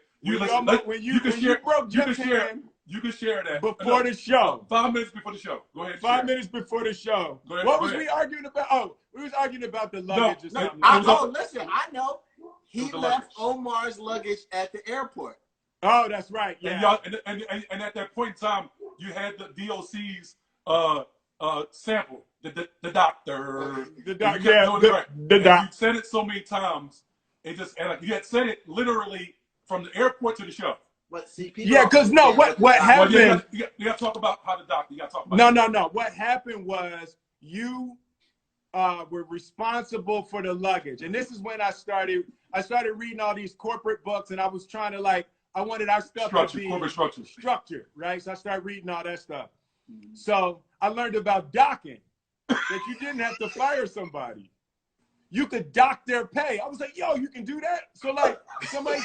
You can share that before the show. 5 minutes before the show. Go ahead. 5 minutes before the show. Go ahead, what was we arguing about? Oh, we was arguing about the luggage or something. Listen, I know. He left Omar's luggage at the airport. Oh, that's right. Yeah. And at that point in time, you had the DOC's sample, the doctor. The doctor. Yeah. The doctor. You said it so many times. You had said it literally from the airport to the show. But see, because what happened? Well, you got to talk about how the doctor. You got to talk about. No. What happened was you were responsible for the luggage, and this is when I started reading all these corporate books, and I was trying to I wanted our stuff to be corporate structured, right? So I started reading all that stuff. So I learned about docking, that you didn't have to fire somebody. You could dock their pay. I was like, yo, you can do that? So somebody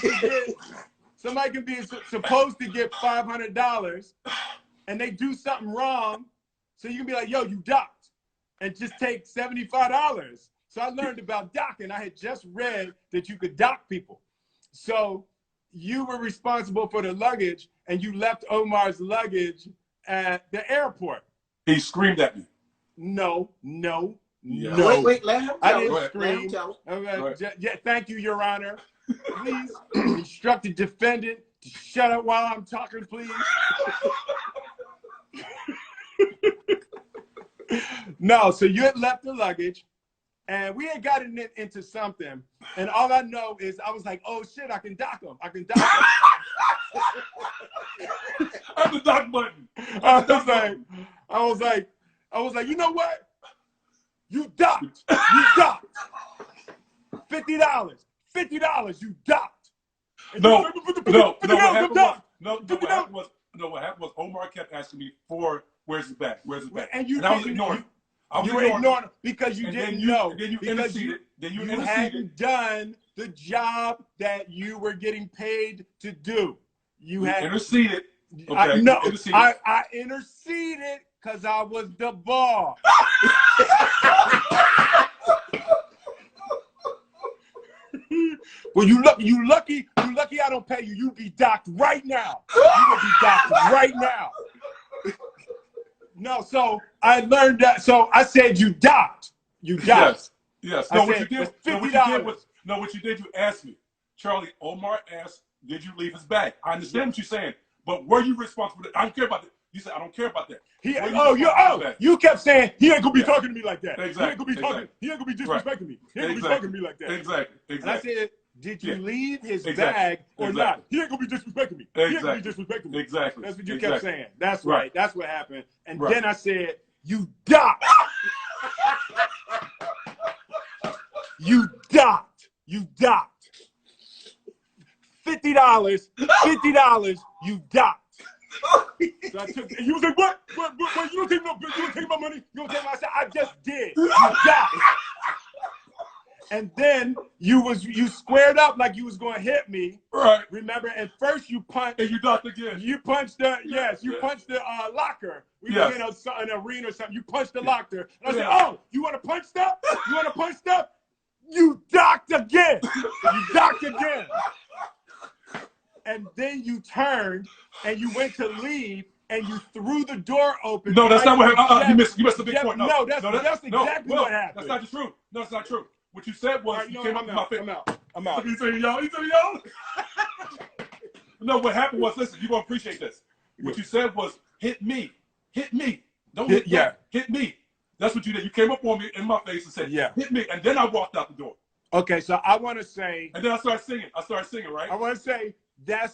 can be supposed to get $500 and they do something wrong. So you can be like, yo, you docked and just take $75. So I learned about docking. I had just read that you could dock people. So you were responsible for the luggage and you left Omar's luggage at the airport. He screamed at me. No. Yeah. Wait, let him tell. I didn't scream. Yeah, thank you, Your Honor. Please instruct the defendant to shut up while I'm talking, please. No, so you had left the luggage, and we had gotten into something, and all I know is I was like, oh shit, I can dock him. I'm the dock button. I was like, you know what? You docked. $50. You docked. What happened was Omar kept asking me where's the bag? And I was ignoring him. You were ignoring him because you didn't know. Then you interceded. You hadn't done the job that you were getting paid to do. You had interceded. Okay, I interceded because I was the boss. Well, you lucky I don't pay you. You'd be docked right now. You would be docked right now. No, so I learned that. So I said you docked. You docked. Yes. What you did, you asked me. Charlie, Omar asked, did you leave his bag? I understand what you're saying, but were you responsible? I don't care about that. You said, I don't care about that. You kept saying, he ain't gonna be talking to me like that. Exactly. He ain't gonna be talking. He ain't gonna be disrespecting me. He ain't gonna be talking to me like that. Exactly. And I said, did you leave his bag or not? He ain't gonna be disrespecting me. He ain't gonna be disrespecting me. Exactly. That's what you kept saying. That's right. That's what happened. And then I said, you docked. You docked. $50, you docked. So I took, he was like, what? You don't take my money? You don't take my, I said, I just did. You docked. And then you squared up like you was going to hit me. Right. Remember? And first you punched. And you docked again. You punched the, punched the locker. We were in an arena or something. You punched the locker. And I said, oh, you want to punch stuff? You docked again. And then you turned and you went to leave and you threw the door open. No, that's not what happened. You missed the big Jeff, point. No, that's exactly what happened. That's not the truth. No, that's not true. What you said was right, you came up in my face. I'm out. You say y'all. No, what happened was, listen, you're going to appreciate this. What you said was, hit me. Don't hit me. That's what you did. You came up on me in my face and said, hit me. And then I walked out the door. Okay, so I want to say. And then I started singing, right? I want to say that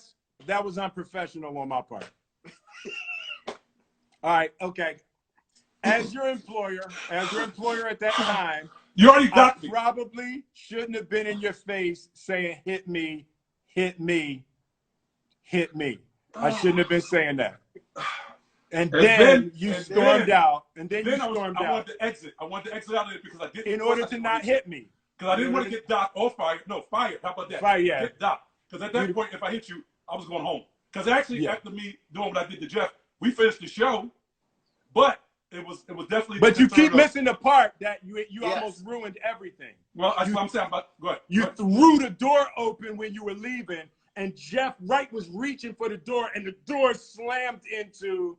was unprofessional on my part. All right, okay. As your employer at that time, you already got me. Probably shouldn't have been in your face saying, hit me. I shouldn't have been saying that. And then you stormed out. I wanted to exit. I wanted to exit out of it because I didn't. In order to not hit me. Because I didn't want to get docked or fired. No, fired. How about that? Fired, yeah. Get docked. Because at that point, if I hit you, I was going home. Because actually, after me doing what I did to Jeff, we finished the show. But it was definitely. But you keep missing the part that you almost ruined everything. Well, that's what I'm saying. Go ahead. You threw the door open when you were leaving, and Jeff Wright was reaching for the door, and the door slammed into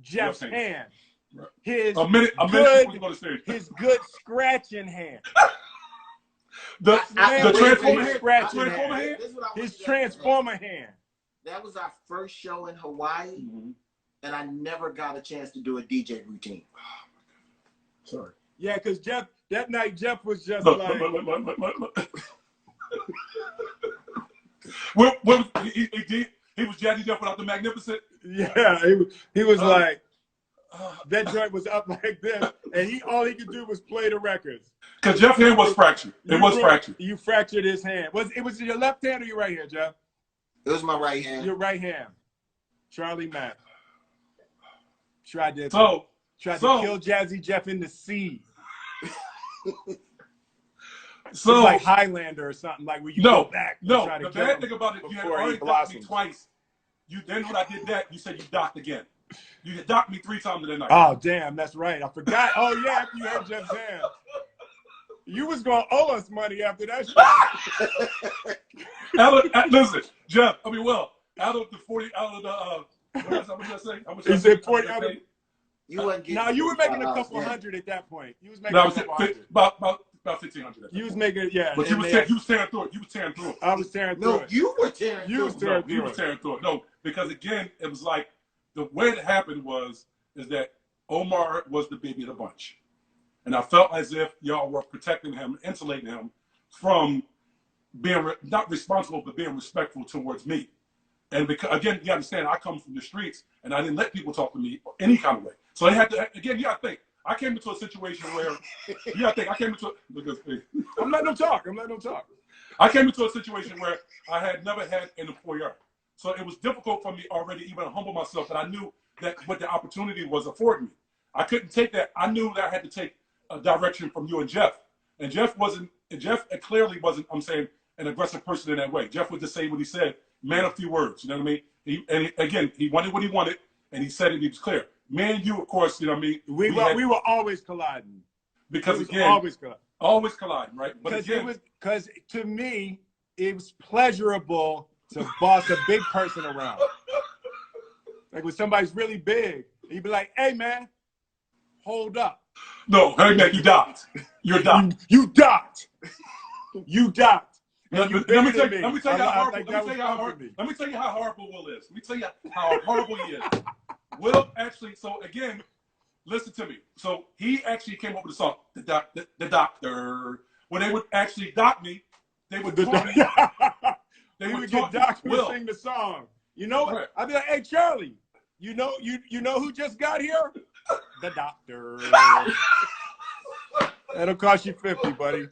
Jeff's hand. Right. His good scratching hand. The transformer hand? His transformer hand. That was our first show in Hawaii, and I never got a chance to do a DJ routine. Oh, my God. Sorry. Yeah, because that night Jeff was just Look. He was Jazzy Jeff without the magnificent. Yeah, he was like, that joint was up like this, and all he could do was play the records. Because Jeff's hand was fractured. Fractured. You fractured his hand. Was it your left hand or your right hand, Jeff? It was my right hand. Your right hand. Charlie Mack tried to kill Jazzy Jeff in the sea. So it's like Highlander or something, like where you go back. No, the bad thing about it, you had already docked me twice. Then when I did that, you said you docked again. You docked me 3 times in the night. Oh, damn, that's right. I forgot. Oh, yeah, after you hurt Jeff's hand. You was going to owe us money after that show. Listen, Jeff, out of the 40, how much did I say? He said 40 out of. You were making a couple hundred at that point. You was making a couple hundred. About 1,500. You was making, yeah. But you was tearing through it. You was tearing through it. I was tearing through it. No, you were tearing through it. You was tearing through it. No, because again, it was like, the way it happened is that Omar was the baby of the bunch. And I felt as if y'all were protecting him, insulating him from being not responsible, but being respectful towards me. And because, again, you understand, I come from the streets, and I didn't let people talk to me any kind of way. So they had to, again, you got to think. I came into a situation where, I'm letting them talk. I came into a situation where I had never had an employer. So it was difficult for me already even to humble myself, but I knew that what the opportunity was affording me. I couldn't take that. I knew that I had to take a direction from you and Jeff. And Jeff clearly wasn't, I'm saying, an aggressive person in that way. Jeff would just say what he said, man of few words, you know what I mean? Again, he wanted what he wanted, and he said it, he was clear. Me and you, of course, you know what I mean? We were always colliding. Because again, always colliding, right? But because to me, it was pleasurable to boss a big person around. Like when somebody's really big, you'd be like, hey man, hold up. No, hey man, you docked. You're docked. You docked. You docked. Let me tell you how horrible Will is. Let me tell you how horrible he is. Will actually, so again, listen to me. So he actually came up with a song, the doctor. When they would actually dock me, they would talk me. They would get docked to sing the song. You know what? Right. I'd be like, hey Charlie, you know who just got here? The doctor. That'll cost you 50, buddy.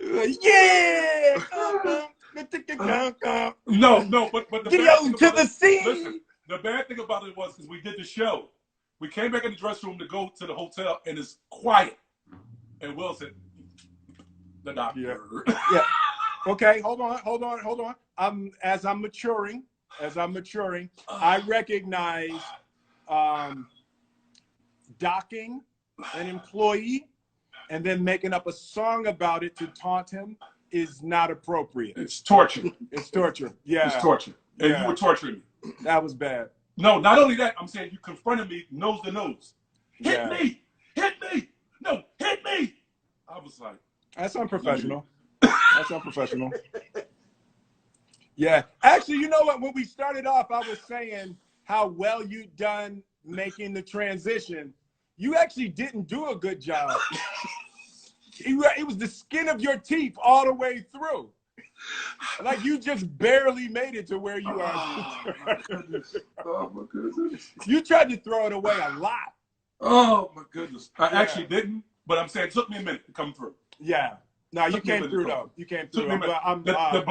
Yeah. No, but the get out to the sea. Listen, the bad thing about it was because we did the show, we came back in the dressing room to go to the hotel, and it's quiet. And Will said, "The doctor." Yeah. Okay. Hold on. As I'm maturing, I recognize docking an employee and then making up a song about it to taunt him is not appropriate. It's torture. It's torture. Yeah. It's torture. And Yeah. you were torturing me. That was bad. No, not only that, I'm saying you confronted me nose to nose. Hit Yeah. me! Hit me! No, hit me! I was like, That's unprofessional. That's unprofessional. Yeah. Actually, you know what? When we started off, I was saying how well you done making the transition. You actually didn't do a good job. It was the skin of your teeth all the way through. Like you just barely made it to where you are. oh my goodness. You tried to throw it away a lot. Oh my goodness. I actually didn't, but I'm saying it took me a minute to come through. Yeah. No, you came through though. You came through. I'm very proud.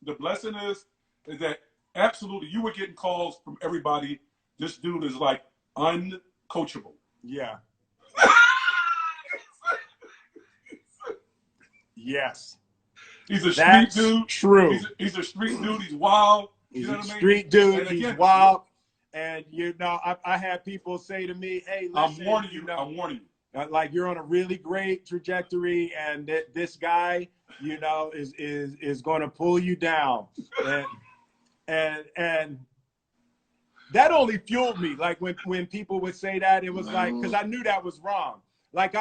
The blessing is that absolutely you were getting calls from everybody. This dude is like uncoachable. Yeah. Yes. He's a street dude. True. He's a street dude. He's wild. He's a street dude. He's wild. And you know, I had people say to me, "Hey, listen, I'm warning you. I'm warning you. Like you're on a really great trajectory, and this guy, you know, is going to pull you down." And that only fueled me. Like when people would say that, it was like because I knew that was wrong. Like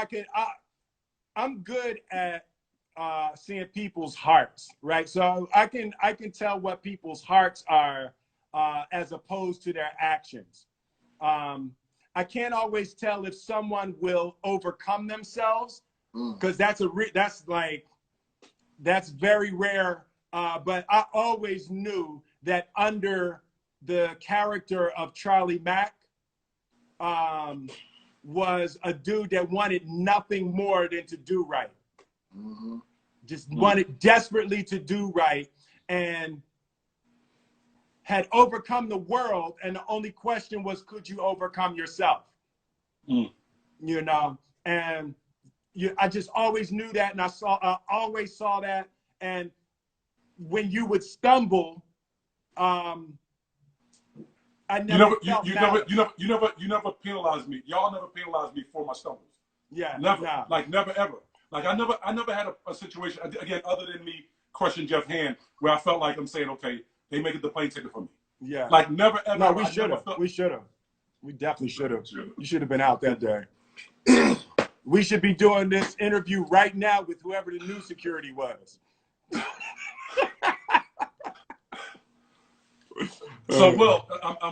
I'm good at seeing people's hearts, right? So I can tell what people's hearts are as opposed to their actions. I can't always tell if someone will overcome themselves because that's very rare. But I always knew that under the character of Charlie Mack was a dude that wanted nothing more than to do right. Just wanted desperately to do right and had overcome the world. And the only question was, could you overcome yourself? You know, and I just always knew that. And I always saw that. And when you would stumble, I never you never penalized me. Y'all never penalized me for my stumbles. Yeah. Never. Nah. Like never ever. Like I never had a situation again other than me crushing Jeff's hand where I felt like I'm saying, okay, they make it the plane ticket for me. Yeah. Like never ever. No, we should have. We should have. We definitely should have. You should have been out that day. We should be doing this interview right now with whoever the new security was. So, Will,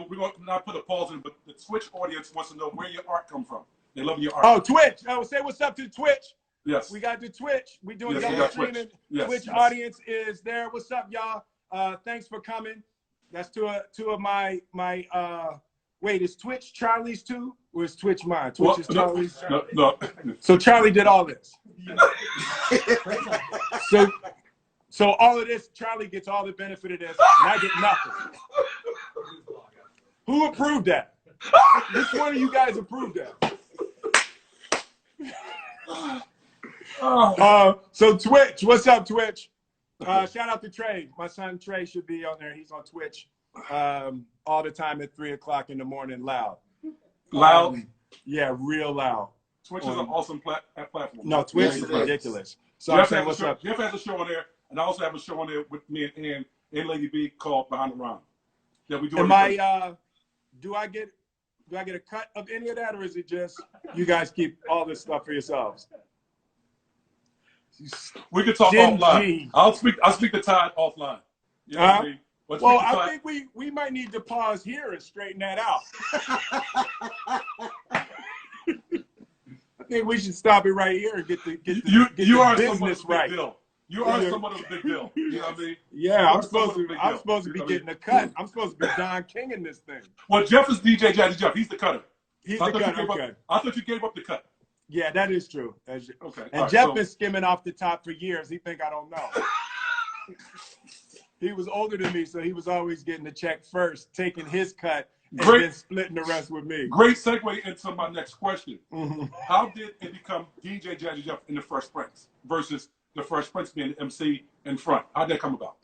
we're going to not put a pause in, but the Twitch audience wants to know where your art come from. They love your art. Oh, Twitch. I would say what's up to Twitch. Yes. We got the Twitch. We doing Yes, double streaming. Yes, Twitch yes. audience is there. What's up, y'all? Thanks for coming. That's two of my wait, is Twitch Charlie's too? Or is Twitch mine? Twitch is Charlie's. No. So Charlie did all this. So all of this, Charlie gets all the benefit of this, and I get nothing. Who approved that? Which one of you guys approved that? So Twitch, what's up, Twitch? Shout out to Trey. My son Trey should be on there. He's on Twitch all the time at 3 o'clock in the morning, loud. Loud? Yeah, real loud. Twitch is an awesome platform. No, Twitch is ridiculous. So Jeff I'm saying, what's up? Jeff has a show on there, and I also have a show on there with me and Lady B called Behind the Rhyme. That we do. Do I get a cut of any of that, or is it just you guys keep all this stuff for yourselves? We can talk offline. I'll speak to Todd offline. You know what I mean? Well, I think we might need to pause here and straighten that out. I think we should stop it right here and get the business right. You are somewhat of a big deal. You know what I mean? Yeah, I'm supposed to be getting a cut. I'm supposed to be Don King in this thing. Well, Jeff is DJ Jazzy Jeff. He's the cutter. He's the cutter. Okay. I thought you gave up the cut. Yeah, that is true. Okay. And Jeff been skimming off the top for years. He think I don't know. He was older than me, so he was always getting the check first, taking his cut, and then splitting the rest with me. Great segue into my next question. How did it become DJ Jazzy Jeff in the Fresh Prince versus the Fresh Prince being the MC in front? How'd that come about?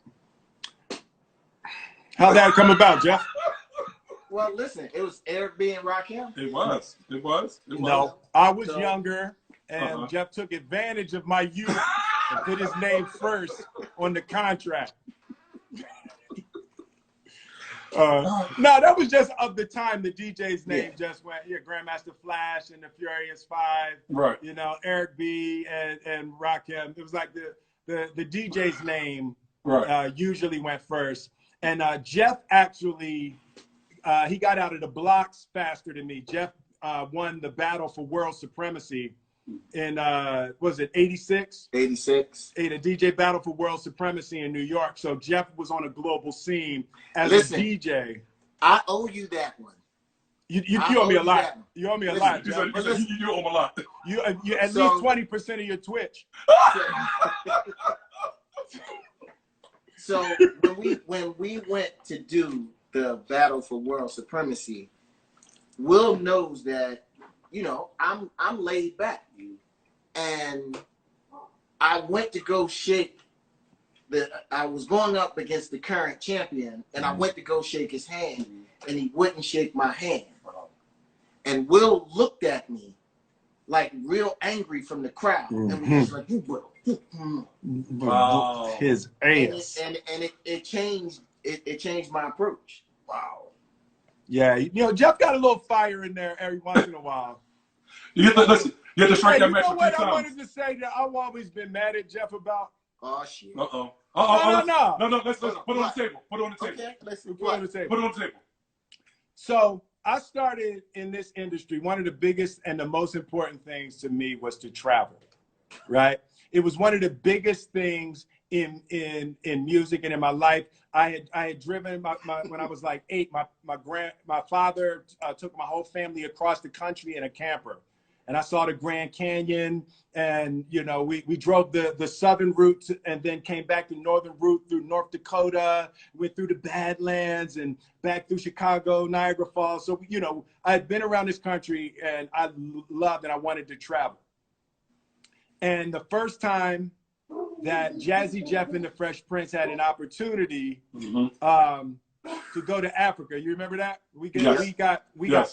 How'd that come about, Jeff? Well, listen, it was Eric B. and Rakim. It was. No, I was younger, and Jeff took advantage of my youth and put his name first on the contract. No, that was just of the time the DJ's name just went. Yeah, Grandmaster Flash and the Furious Five. Right. You know, Eric B and Rakim. It was like the DJ's name usually went first. And Jeff actually, he got out of the blocks faster than me. Jeff won the battle for world supremacy in, was it 86? 86. The DJ battle for world supremacy in New York. So Jeff was on a global scene as Listen, a DJ. I owe you that one. You owe me a lot. You owe me a lot. You said you owe him a lot. You at least 20% of your Twitch. So when we went to do the battle for world supremacy, Will knows that, you know, I'm laid back, and I went to go shake I was going up against the current champion, and I went to go shake his hand, and he wouldn't shake my hand. And Will looked at me like real angry from the crowd, and was just like, "You Will." Wow. His ass. And it changed. It changed my approach. Wow. Yeah, you know, Jeff got a little fire in there every once in a while. You have to listen. You have to strike that match know a what few I times. wanted to say that I've always been mad at Jeff about. Oh shit. No. Let's put it on the table. Put it on the table. Okay, listen. Put it on the table. Put it on the table. So I started in this industry. One of the biggest and the most important things to me was to travel, right? It was one of the biggest things in music and in my life. I had driven when I was like 8. My father took my whole family across the country in a camper, and I saw the Grand Canyon. And you know, we drove the southern route and then came back the northern route through North Dakota. Went through the Badlands and back through Chicago, Niagara Falls. So you know, I had been around this country, and I loved and I wanted to travel. And the first time that Jazzy Jeff and the Fresh Prince had an opportunity to go to Africa, you remember that? We got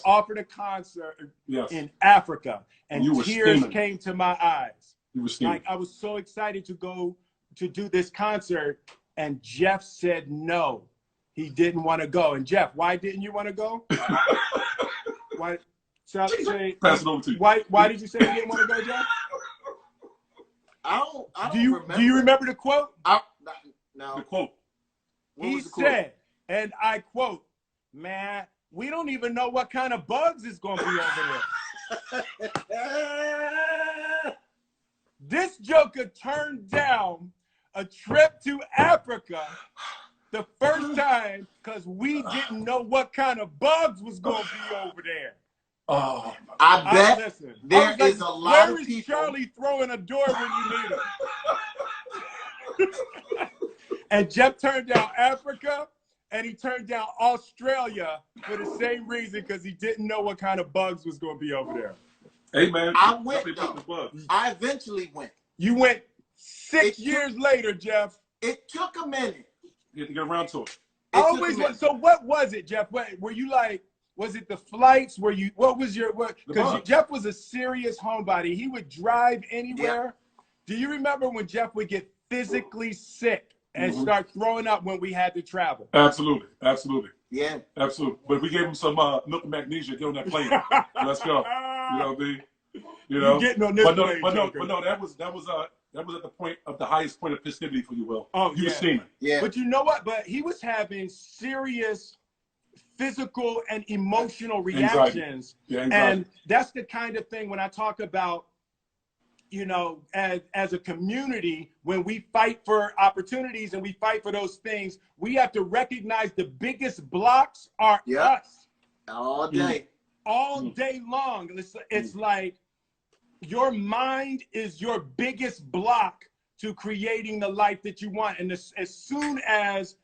offered a concert in Africa, and tears came to my eyes. You were steaming. Like I was so excited to go to do this concert, and Jeff said no, he didn't want to go. And Jeff, why didn't you want to go? Why? Pass it over to you. Why did you say you didn't want to go, Jeff? I don't remember. Do you remember the quote? No. The quote. He said, and I quote, "Man, we don't even know what kind of bugs is going to be over there." This joker turned down a trip to Africa the first time because we didn't know what kind of bugs was going to be over there. Oh, I bet there is a lot of where is people. Charlie throwing a door when you need him? And Jeff turned down Africa, and he turned down Australia for the same reason, because he didn't know what kind of bugs was going to be over there. hey man, I went though. I eventually went. You went 6 years later, Jeff. It took a minute. You have to get around to it. So what was it, Jeff? Were you like? Was it the flights? What was your, because Jeff was a serious homebody. He would drive anywhere. Yeah. Do you remember when Jeff would get physically sick and start throwing up when we had to travel? Absolutely. Yeah. Absolutely. But we gave him some milk and magnesia, get on that plane. Let's go. You know what I mean? You know? Getting on this plane, but no, that was at the point of the highest point of festivity for you, Will. Oh, you were steaming. Yeah. But you know what? But he was having serious physical and emotional reactions. Yeah, and that's the kind of thing when I talk about, you know, as a community, when we fight for opportunities and we fight for those things, we have to recognize the biggest blocks are us. All day. All day long. It's like your mind is your biggest block to creating the life that you want. And as soon as,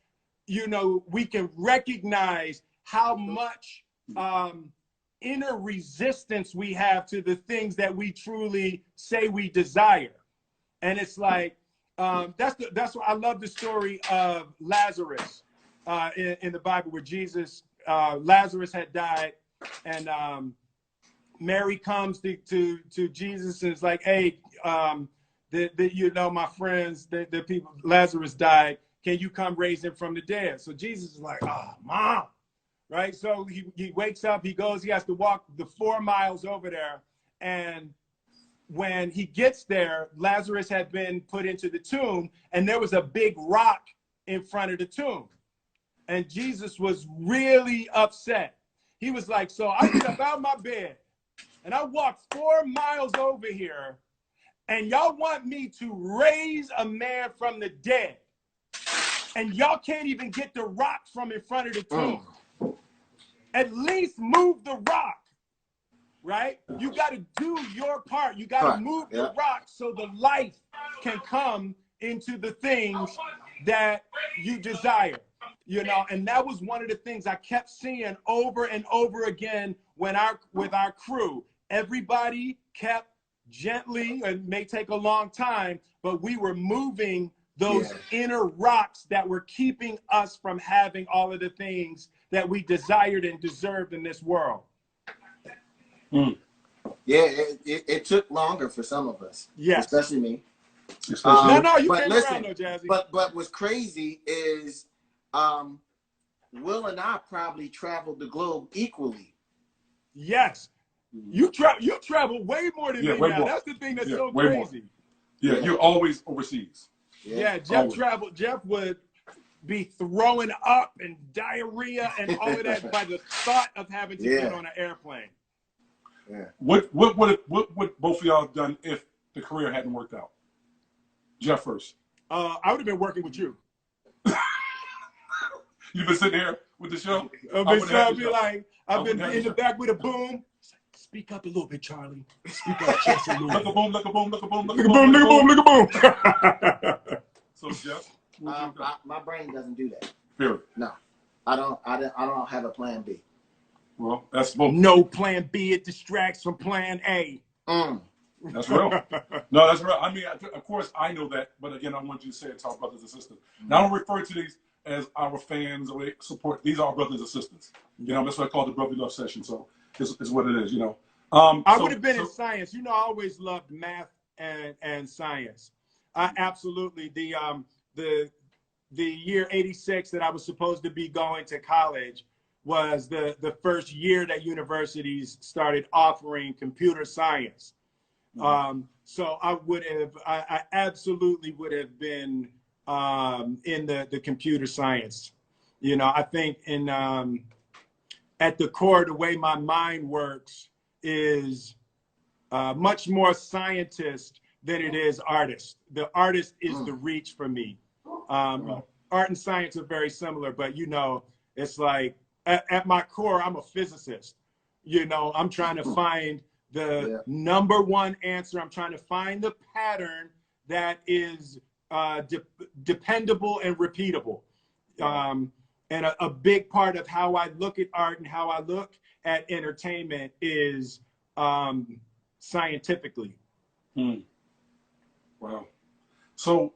you know, we can recognize how much inner resistance we have to the things that we truly say we desire. And it's like, that's what I love, the story of Lazarus in the Bible, where Lazarus had died, and Mary comes to Jesus and is like, hey, you know, my friends, the people, Lazarus died. Can you come raise him from the dead? So Jesus is like, oh, Mom, right? So he wakes up, he goes, he has to walk the 4 miles over there. And when he gets there, Lazarus had been put into the tomb, and there was a big rock in front of the tomb. And Jesus was really upset. He was like, so I get up out of my bed, and I walk 4 miles over here, and y'all want me to raise a man from the dead. And y'all can't even get the rock from in front of the tomb. At least move the rock, right? You got to do your part. You got to move the rock so the life can come into the things that you desire, you know? And that was one of the things I kept seeing over and over again with our crew. Everybody kept gently, it may take a long time, but we were moving those inner rocks that were keeping us from having all of the things that we desired and deserved in this world. Yeah, it took longer for some of us. Yes. Especially me. No, you came around though, Jazzy. But what's crazy is Will and I probably traveled the globe equally. Yes. You travel way more than me now. That's the thing that's so crazy. Yeah, you're always overseas. Yeah, Jeff traveled. Jeff would be throwing up and diarrhea and all of that by the thought of having to get on an airplane. Yeah. What would both of y'all have done if the career hadn't worked out? Jeff first. I would have been working with you. You've been sitting here with the show? I've been in the back with a boom. Speak up a little bit, Charlie. Speak up just a little bit. Look a boom, look a boom, look a boom, look a boom, look a boom, look a boom. So Jeff, my brain doesn't do that. Period. No, I don't have a plan B. Well, that's both. No plan B. It distracts from plan A. That's real. No, that's real. I mean, of course, I know that, but again, I want you to say it to our brothers and sisters. Now, I don't refer to these as our fans or support. These are our brothers and sisters. You know, that's what I call the Brotherly Love Session. So it's what it is. You know. I would have been in science. You know, I always loved math and science. I absolutely the year '86 that I was supposed to be going to college was the first year that universities started offering computer science. So I absolutely would have been in the computer science. You know, I think at the core, the way my mind works is much more scientist than it is artist. The artist is the reach for me. Art and science are very similar, but you know, it's like at my core, I'm a physicist. You know, I'm trying to find the number one answer. I'm trying to find the pattern that is dependable and repeatable. And a big part of how I look at art and how I look at entertainment is scientifically. Wow. So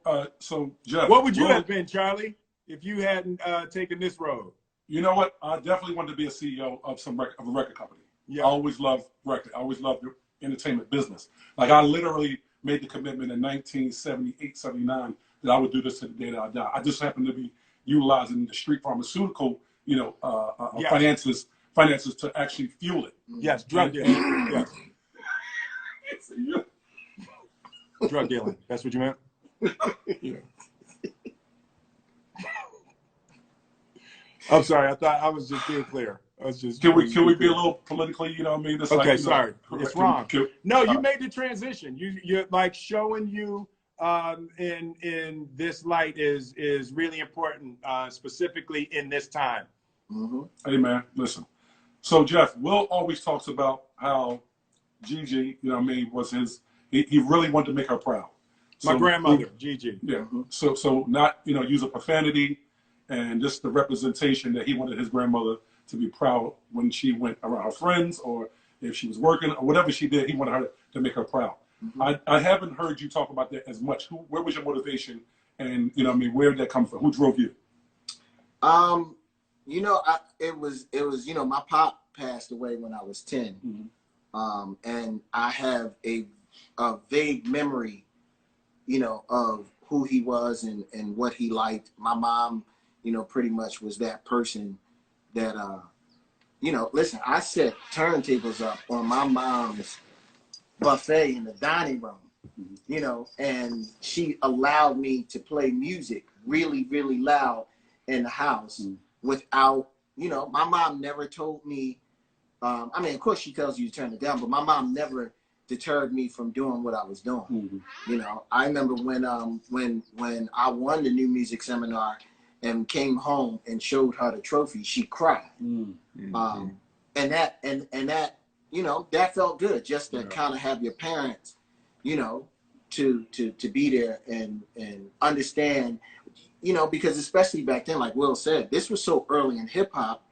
Jeff, what would you have been, Charlie, if you hadn't taken this road? You know what? I definitely wanted to be a CEO of a record company. Yeah. I always loved record. I always loved the entertainment business. Like I literally made the commitment in 1978, 79 that I would do this to the day that I die. I just happened to be utilizing the street pharmaceutical, finances to actually fuel it. Yes, drug dealing. Yes. Drug dealing. That's what you meant? Yeah. I'm sorry. I thought I was just being clear. I was just. Can we be a little politically? You know what I mean? It's okay. Like, sorry. It's wrong. No, you made the transition. You're like showing you in this light is really important, specifically in this time. Hey man, listen. So Jeff, Will always talks about how Gigi, you know what I mean, was he really wanted to make her proud. My grandmother, Gigi. Yeah. So not, use a profanity and just the representation that he wanted his grandmother to be proud when she went around her friends or if she was working or whatever she did, he wanted her to make her proud. I haven't heard you talk about that as much. Where was your motivation and, where did that come from? Who drove you? It was, my pop passed away when I was 10. And I have a vague memory you know, of who he was and what he liked. My mom, you know, pretty much was that person that, you know, listen, I set turntables up on my mom's buffet in the dining room, you know, and she allowed me to play music really, really loud in the house without, you know, my mom never told me, I mean, of course she tells you to turn it down, but my mom never deterred me from doing what I was doing. You know, I remember when I won the new music seminar and came home and showed her the trophy, she cried. And that, you know, that felt good just to kind of have your parents, you know, to be there and understand, you know, because especially back then, like Will said, this was so early in hip hop,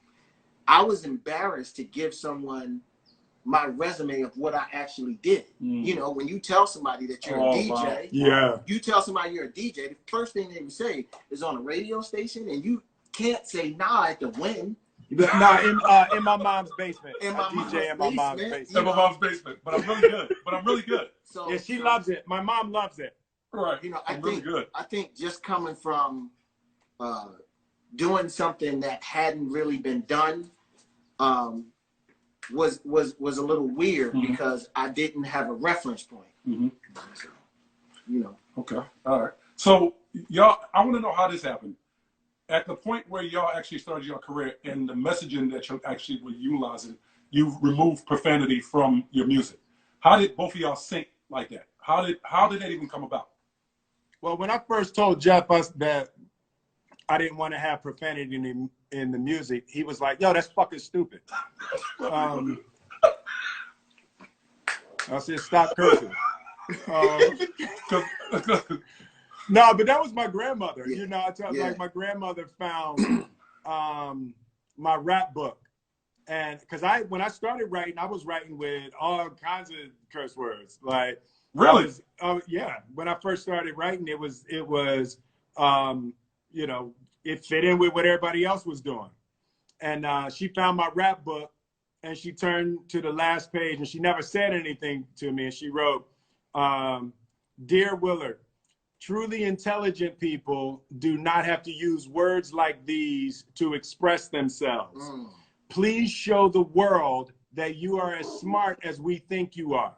I was embarrassed to give someone my resume of what I actually did. You know, when you tell somebody that you're a DJ, you tell somebody you're a DJ, the first thing they would say is on a radio station, and you can't say nah at the win. Nah, in my mom's basement. In my DJ in my mom's basement. In my mom's basement, but I'm really good. So yeah, she loves it. My mom loves it. Right. You know, I think just coming from doing something that hadn't really been done was a little weird because I didn't have a reference point. So, you know. Okay. All right. So y'all, I want to know how this happened. At the point where y'all actually started your career and the messaging that you actually were utilizing, you removed profanity from your music. How did both of y'all sync like that? How did that even come about? Well, when I first told Jeff that I didn't want to have profanity in the music, he was like, "Yo, that's fucking stupid." I said, "Stop cursing." No, but that was my grandmother. You know, like my grandmother found my rap book, and because when I started writing, I was writing with all kinds of curse words. Like, really? Yeah. When I first started writing, it was you know, it fit in with what everybody else was doing. And she found my rap book, and she turned to the last page, and she never said anything to me, and she wrote, "Dear Willard, truly intelligent people do not have to use words like these to express themselves. Please show the world that you are as smart as we think you are.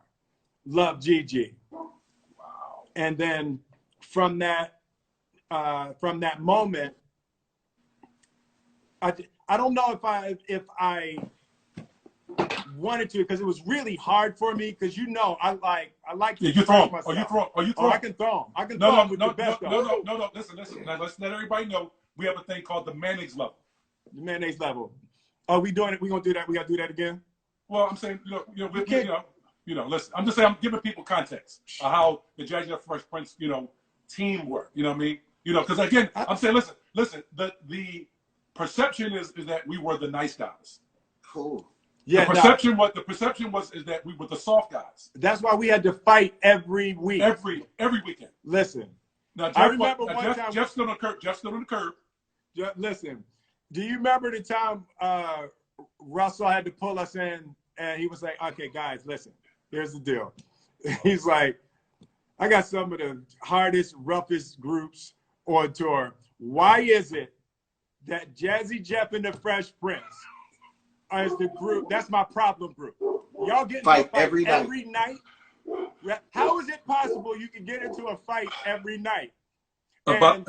Love, Gigi." Wow. And then from that moment, I don't know if I wanted to, because it was really hard for me, because you know I like to throw myself. Oh, you throw Oh, I can throw them. I can throw them with the best. No. Listen. Now let's let everybody know we have a thing called the mayonnaise level. The mayonnaise level. Are we doing it? We gonna do that? We gotta do that again? Well, I'm saying, listen. I'm just saying, I'm giving people context of how the Jazzy and the Fresh Prince, team work. You know what I mean? Because again, I'm saying, listen. The perception is that we were the nice guys. Cool. Yeah, the perception was that we were the soft guys. That's why we had to fight every week. Every weekend. Listen. Now, I remember one time. Jeff stood on the curb. Listen. Do you remember the time Russell had to pull us in, and he was like, "Okay, guys, listen. Here's the deal." He's like, "I got some of the hardest, roughest groups on tour. Why is it that Jazzy Jeff and the Fresh Prince as the group, that's my problem group? Y'all get fight into a fight every night? How is it possible you can get into a fight every night?" And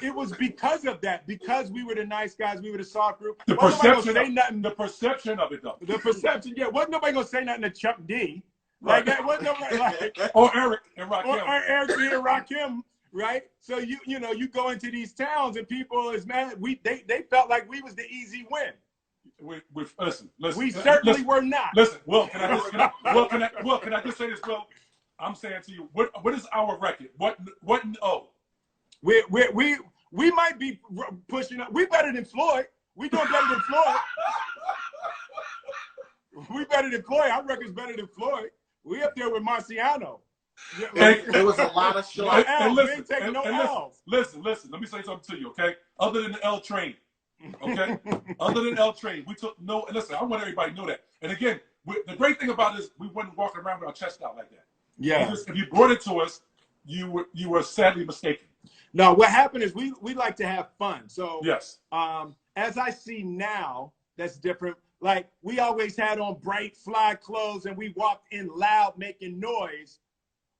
it was because of that, because we were the nice guys, we were the soft group. The perception of it, though. The perception, yeah. Wasn't nobody gonna say nothing to Chuck D. Like that wasn't nobody or Eric and Rakim. Or Eric B. and Rakim, right? So you go into these towns and people is mad. They felt like we was the easy win. Listen. We certainly were not. Listen, Will, can I just say this, Will? I'm saying to you, what is our record? What? We might be pushing up. We better than Floyd. We doing better than Floyd. We better than Floyd. Our record's better than Floyd. We up there with Marciano. There was a lot of shows. Listen. Let me say something to you, okay? Other than the L train, okay? Other than L train, we took no. Listen, I want everybody to know that. And again, the great thing about this, we wouldn't walk around with our chest out like that. Yeah. If you brought it to us, you were sadly mistaken. No, what happened is we like to have fun. So Yes. as I see now, that's different. Like we always had on bright fly clothes and we walked in loud making noise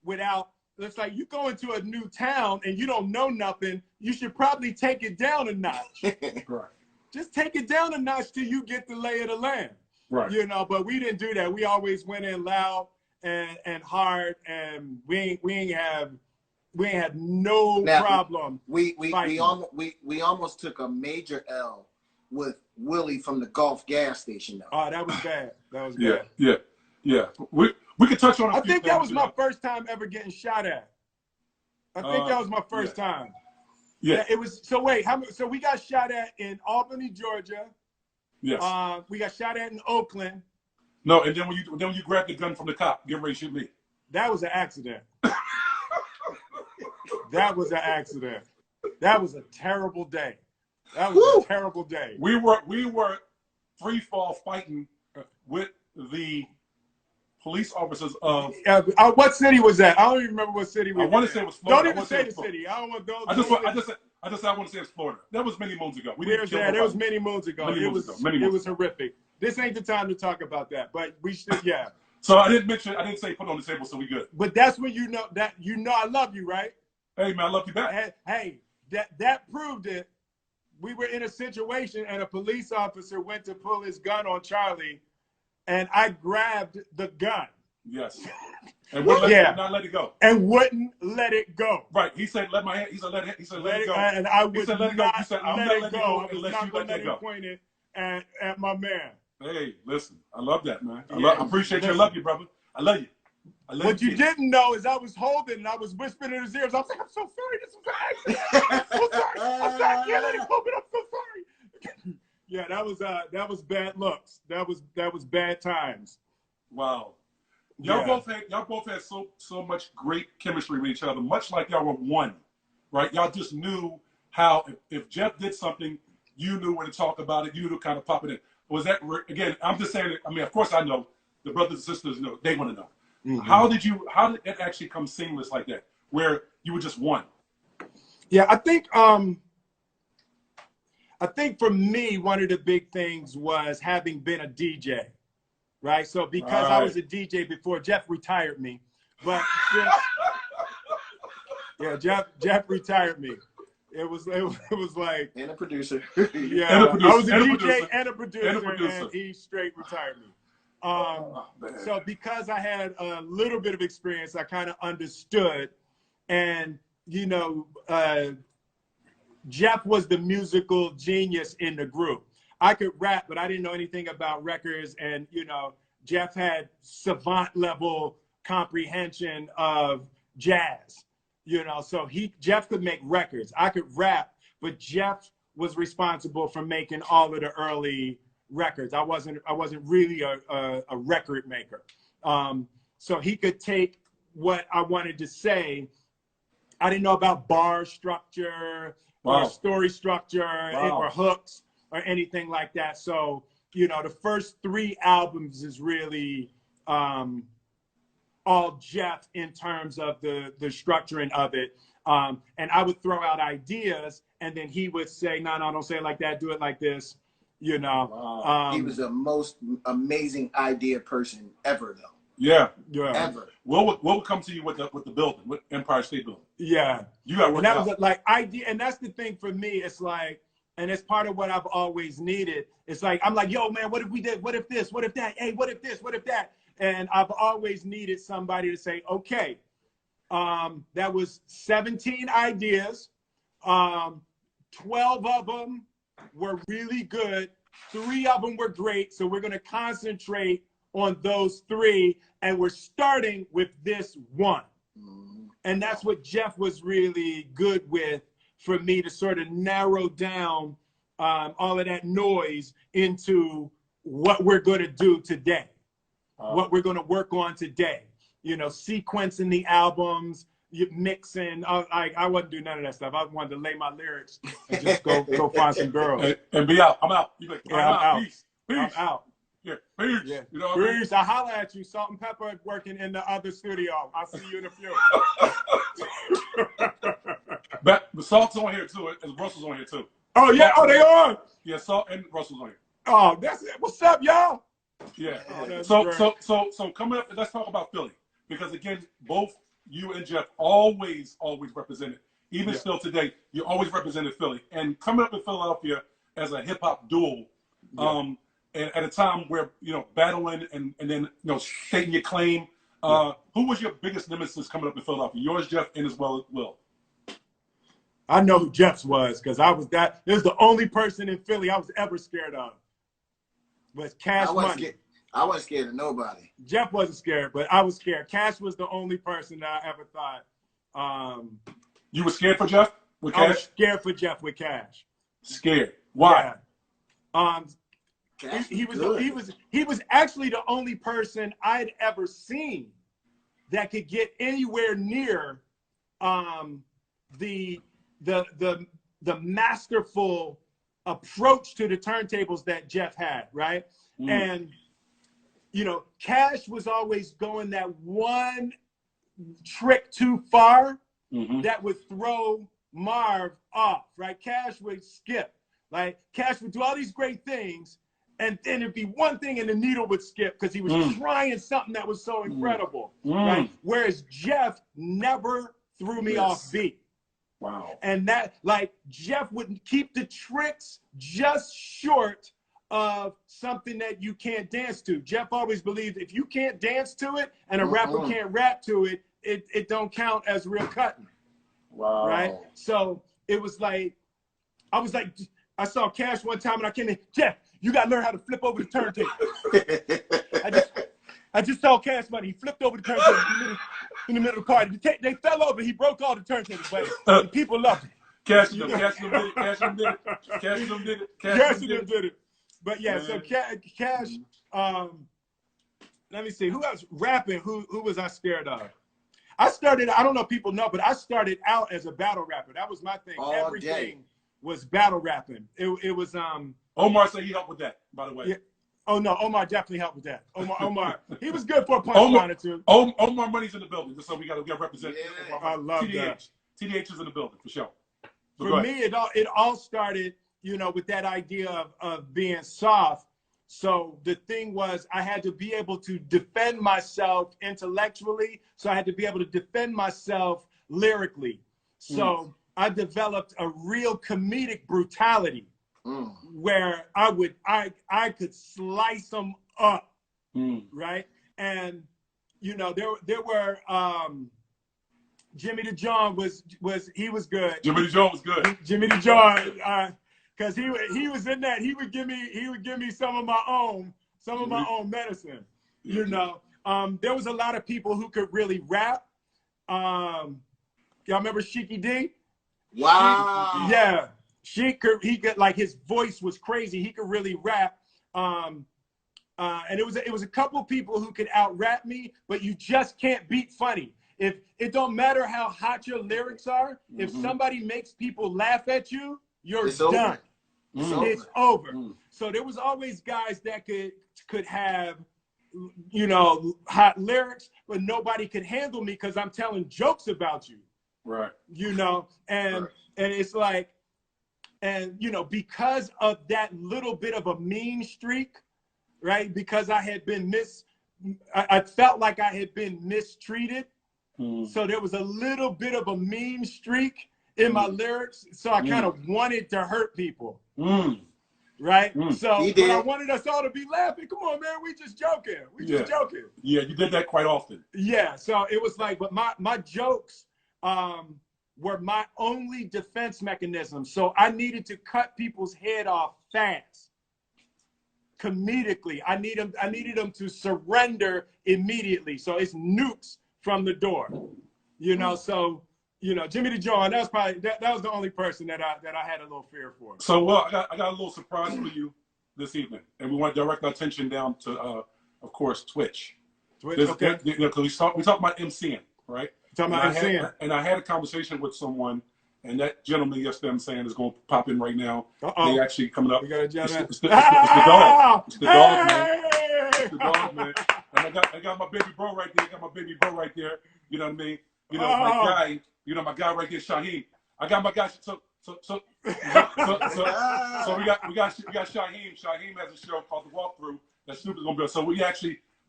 without, it's like you go into a new town and you don't know nothing, you should probably take it down a notch. Right. Just take it down a notch till you get the lay of the land. Right. You know, but we didn't do that. We always went in loud and hard, and we ain't had no problem. We almost took a major L with Willie from the Gulf gas station, though. Oh, that was bad. That was bad. Yeah. We could touch on. I think that was my first time ever getting shot at. I think that was my first time. Yeah. It was. So wait, so we got shot at in Albany, Georgia. Yes. We got shot at in Oakland. No, and then when you grabbed the gun from the cop, get ready to shoot me. That was an accident. That was an accident. That was a terrible day. That was a terrible day. We were free fall fighting with the police officers of. What city was that? I don't even remember what city we. I want to say it was Florida. Don't even say the city. I don't want those. I just want to say it's Florida. That was many moons ago. That was many moons ago. It was horrific. This ain't the time to talk about that, but we should. Yeah. So I didn't say put it on the table, so we good. But that's when you know I love you, right? Hey man, I love you back. Hey, that proved it. We were in a situation and a police officer went to pull his gun on Charlie, and I grabbed the gun. Yes. And would not let it go. And wouldn't let it go. Right. He said, "Let my hand." He said, "Let it go." And I would let it go. You said, "I'm not letting it go unless you let it go." Point it at my man. Hey, listen, I love that, man. I appreciate you. I love you, brother. I love you. What you didn't know is I was holding and I was whispering in his ears. I was like, "I'm so sorry. This was an accident. I'm so sorry. I'm sorry. I can't let it go, but I'm so sorry." Yeah, that was bad looks. That was bad times. Wow. Y'all both had so much great chemistry with each other, much like y'all were one, right? Y'all just knew how if Jeff did something, you knew when to talk about it. You knew to kind of pop it in. Was that again? I'm just saying. I mean, of course, I know the brothers and sisters know. They want to know. Mm-hmm. How did it actually come seamless like that, where you were just one? Yeah, I think for me, one of the big things was having been a DJ, right? So because I was a DJ before, Jeff retired me, but Jeff retired me. It was like and a producer. Yeah, and a producer, I was a DJ producer, and a producer, and he straight retired me. So because I had a little bit of experience, I kind of understood, and Jeff was the musical genius in the group. I could rap, but I didn't know anything about records, and Jeff had savant level comprehension of jazz. So Jeff could make records. I could rap, but Jeff was responsible for making all of the early records. I wasn't really a record maker. So he could take what I wanted to say. I didn't know about bar structure or story structure or hooks or anything like that. So, the first 3 albums is really all Jeff in terms of the structuring of it. And I would throw out ideas and then he would say, no, don't say it like that. Do it like this, He was the most amazing idea person ever, though. Yeah. Ever. What would come to you with the building, with Empire State Building? Yeah. You got to work that out. was like idea. And that's the thing for me. It's like, and it's part of what I've always needed. It's like, I'm like, yo, man, what if we did? What if this? What if that? Hey, what if this? What if that? And I've always needed somebody to say, okay, that was 17 ideas. 12 of them were really good. 3 of them were great. So we're going to concentrate on those 3. And we're starting with this one. And that's what Jeff was really good with, for me to sort of narrow down all of that noise into what we're going to do today, what we're going to work on today. Sequencing the albums, mixing. I wasn't doing none of that stuff. I wanted to lay my lyrics and just go find some girls. And be out. I'm out. You like, I'm out. Peace. I'm out. Yeah, peace. Yeah. You know what I mean? Peace. I holler at you. Salt and Pepper working in the other studio. I'll see you in a few. But Salt's on here too, and Russell's on here too. Oh yeah. Oh, they on. Yeah, Salt and Russell's on here. Oh, that's it. What's up, y'all? Yeah. Oh, that's So great. so coming up, let's talk about Philly, because again, both you and Jeff always represented. Even Yeah. still today, you always represented Philly. And coming up in Philadelphia as a hip hop duo, and at a time where battling and then stating your claim. Who was your biggest nemesis coming up in Philadelphia? Yours, Jeff, and as well as Will. I know who Jeff's was because I was that. This is the only person in Philly I was ever scared of. Was Cash Money. I wasn't scared of nobody. Jeff wasn't scared, but I was scared. Cash was the only person that I ever thought. You were scared for Jeff with Cash? I was scared for Jeff with Cash. Scared. Why? Yeah. Cash He was actually the only person I'd ever seen that could get anywhere near the masterful approach to the turntables that Jeff had, right? And Cash was always going that one trick too far that would throw Marv off, right? Cash would skip. Like Cash would do all these great things, and then it'd be one thing and the needle would skip because he was trying something that was so incredible, right? Whereas Jeff never threw me off beat. Wow. And that, like, Jeff would keep the tricks just short of something that you can't dance to. Jeff always believed if you can't dance to it and a rapper can't rap to it, it don't count as real cutting. Wow. Right? So it was like, I saw Cash one time and I came in, Jeff, you got to learn how to flip over the turntable. I just saw Cash Money. He flipped over the turntable in the middle of the party. They fell over. He broke all the turntables, but the people loved it. Cash them did it. But yeah, so Cash, let me see. Who else rapping? Who was I scared of? I don't know if people know, but I started out as a battle rapper. That was my thing. Everything was battle rapping. It was Omar said he helped with that, by the way. Yeah. Oh no, Omar definitely helped with that. Omar, he was good for a punchline or two. Omar Money's in the building, just so we got to represent. Yeah. I love TDH. that. TDH is in the building for sure. For me, it all started, with that idea of being soft. So the thing was, I had to be able to defend myself intellectually. So I had to be able to defend myself lyrically. So I developed a real comedic brutality. Where I could slice them up, right? And there were Jimmy DeJohn was good. Jimmy DeJohn was good. Jimmy DeJohn, because he was in that. He would give me some of my own medicine. There was a lot of people who could really rap. Y'all remember Sheiky D? Wow. Yeah. He could, like, his voice was crazy. He could really rap. And it was a couple people who could out rap me, but you just can't beat funny. If it don't matter how hot your lyrics are, if somebody makes people laugh at you, you're done. It's over. So there was always guys that could have, hot lyrics, but nobody could handle me because I'm telling jokes about you. Right. And it's like, and, because of that little bit of a mean streak, right? Because I had been I felt like I had been mistreated. So there was a little bit of a mean streak in my lyrics. So I kind of wanted to hurt people. Right? So but I wanted us all to be laughing. Come on, man. We just joking. Just joking. Yeah, you did that quite often. Yeah. So it was like, but my jokes, were my only defense mechanism. So I needed to cut people's head off fast. Comedically. I needed them to surrender immediately. So it's nukes from the door. So Jimmy DeJohn, that was probably that was the only person that I had a little fear for. So I got a little surprise for you this evening. And we want to direct our attention down to of course Twitch. Okay. Because we talk about MCing, right? And I had a conversation with someone, and that gentleman yesterday, I'm saying, is going to pop in right now. They actually coming up. We got a gentleman. It's the dog. It's the dog, man. That's the dog, man. And I got my baby bro right there. You know what I mean? You know, my guy. You know, my guy right here, Shaheem. I got my guy. So we got Shaheem. Shaheem has a show called The Walkthrough that Snoop is gonna be on. So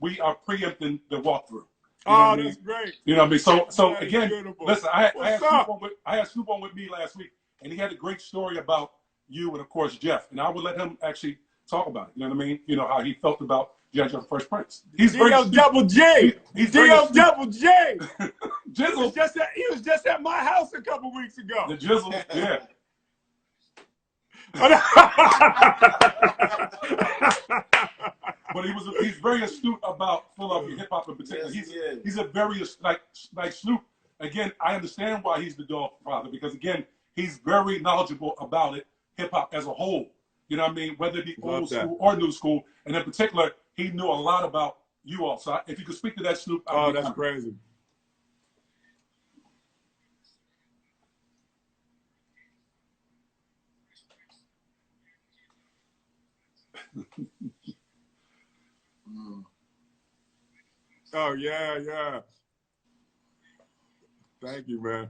we are preempting the walkthrough. That's great. You know what I mean? So again, beautiful. listen, I had Snoop on with me last week, and he had a great story about you and of course Jeff, and I would let him actually talk about it. You know what I mean? You know how he felt about Jazzy on Fresh Prince. He's D.O. Double J. D.O. Double J. Jizzle. He was just at my house a couple weeks ago. The Jizzle, yeah. But he's very astute about Philadelphia hip hop in particular. He's a very like Snoop. Again, I understand why he's the dog father, because again, he's very knowledgeable about it, hip hop as a whole. You know what I mean? Whether it be old school or new school, and in particular, he knew a lot about you all. So if you could speak to that, Snoop. That's crazy. Oh yeah. Thank you, man.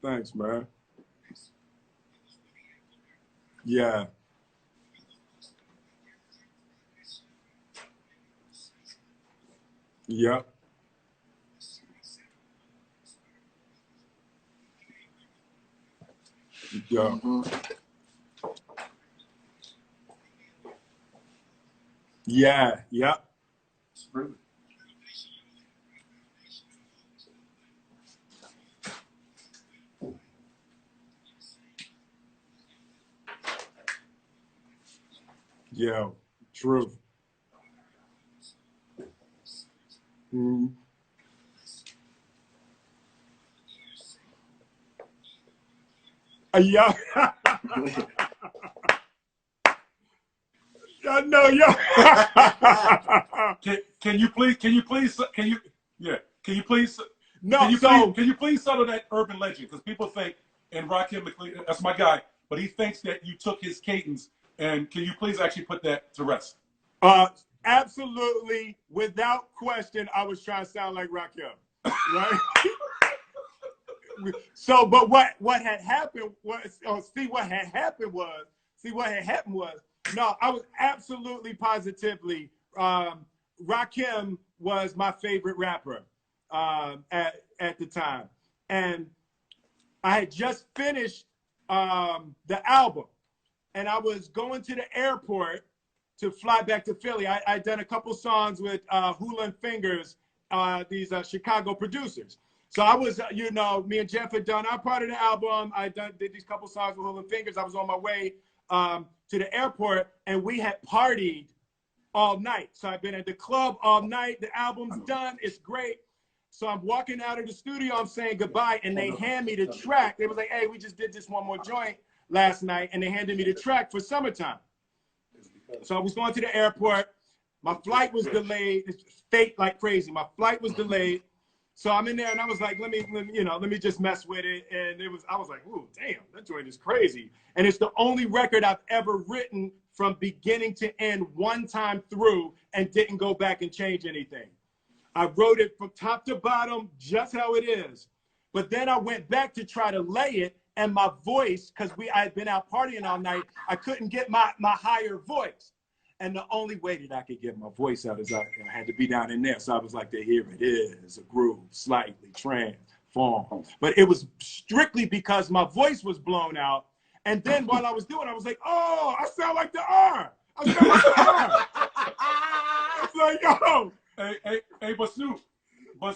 Thanks, man. Yeah. Yeah. Yeah. Yeah. Yeah. Yeah. True. Yeah. I know, yeah. Can you please No, can you please settle that urban legend? Because people think, and Rakim, that's my guy, but he thinks that you took his cadence. And can you please actually put that to rest? Absolutely, without question, I was trying to sound like Rakim, right? So, but what had happened was, what had happened was, no, I was absolutely positively, Rakim was my favorite rapper at the time. And I had just finished the album, and I was going to the airport to fly back to Philly. I'd done a couple songs with Hula and Fingers, these Chicago producers. So I was, me and Jeff had done our part of the album. Did these couple songs with Hula and Fingers. I was on my way to the airport, and we had partied all night. So I've been at the club all night. The album's done. It's great. So I'm walking out of the studio. I'm saying goodbye, and they hand me the track. They was like, hey, we just did this one more joint last night, and they handed me the track for Summertime. So I was going to the airport. My flight was delayed. It's fate like crazy. My flight was delayed. So I'm in there, and I was like, let me just mess with it. And I was like, ooh, damn, that joint is crazy. And it's the only record I've ever written from beginning to end one time through and didn't go back and change anything. I wrote it from top to bottom, just how it is. But then I went back to try to lay it, and my voice, because I had been out partying all night, I couldn't get my higher voice. And the only way that I could get my voice out is I had to be down in there. So I was like, here it is, a groove, slightly transformed. But it was strictly because my voice was blown out. And then while I was doing it, I was like, oh, I sound like the R. I sound like the R. I was like, yo. Hey, but Snoop, let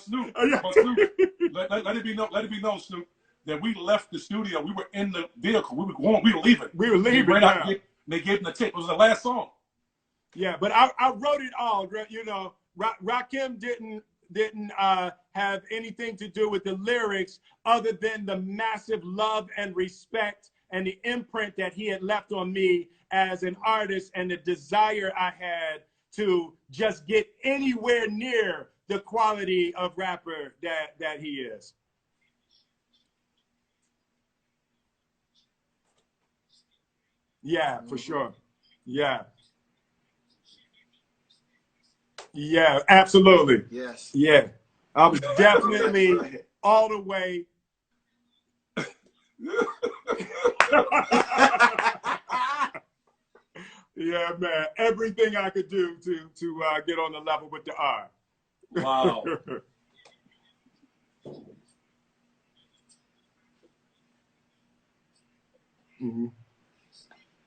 it be known, Snoop, that we left the studio. We were in the vehicle. We were leaving. We were leaving. They gave them the tape. It was the last song. Yeah, but I wrote it all. Rakim didn't have anything to do with the lyrics other than the massive love and respect and the imprint that he had left on me as an artist and the desire I had to just get anywhere near the quality of rapper that he is. Yeah, for sure. Yeah. Yeah, absolutely. Yes. Yeah. I was definitely all the way. Yeah, man. Everything I could do to get on the level with the R. Wow. Mm-hmm.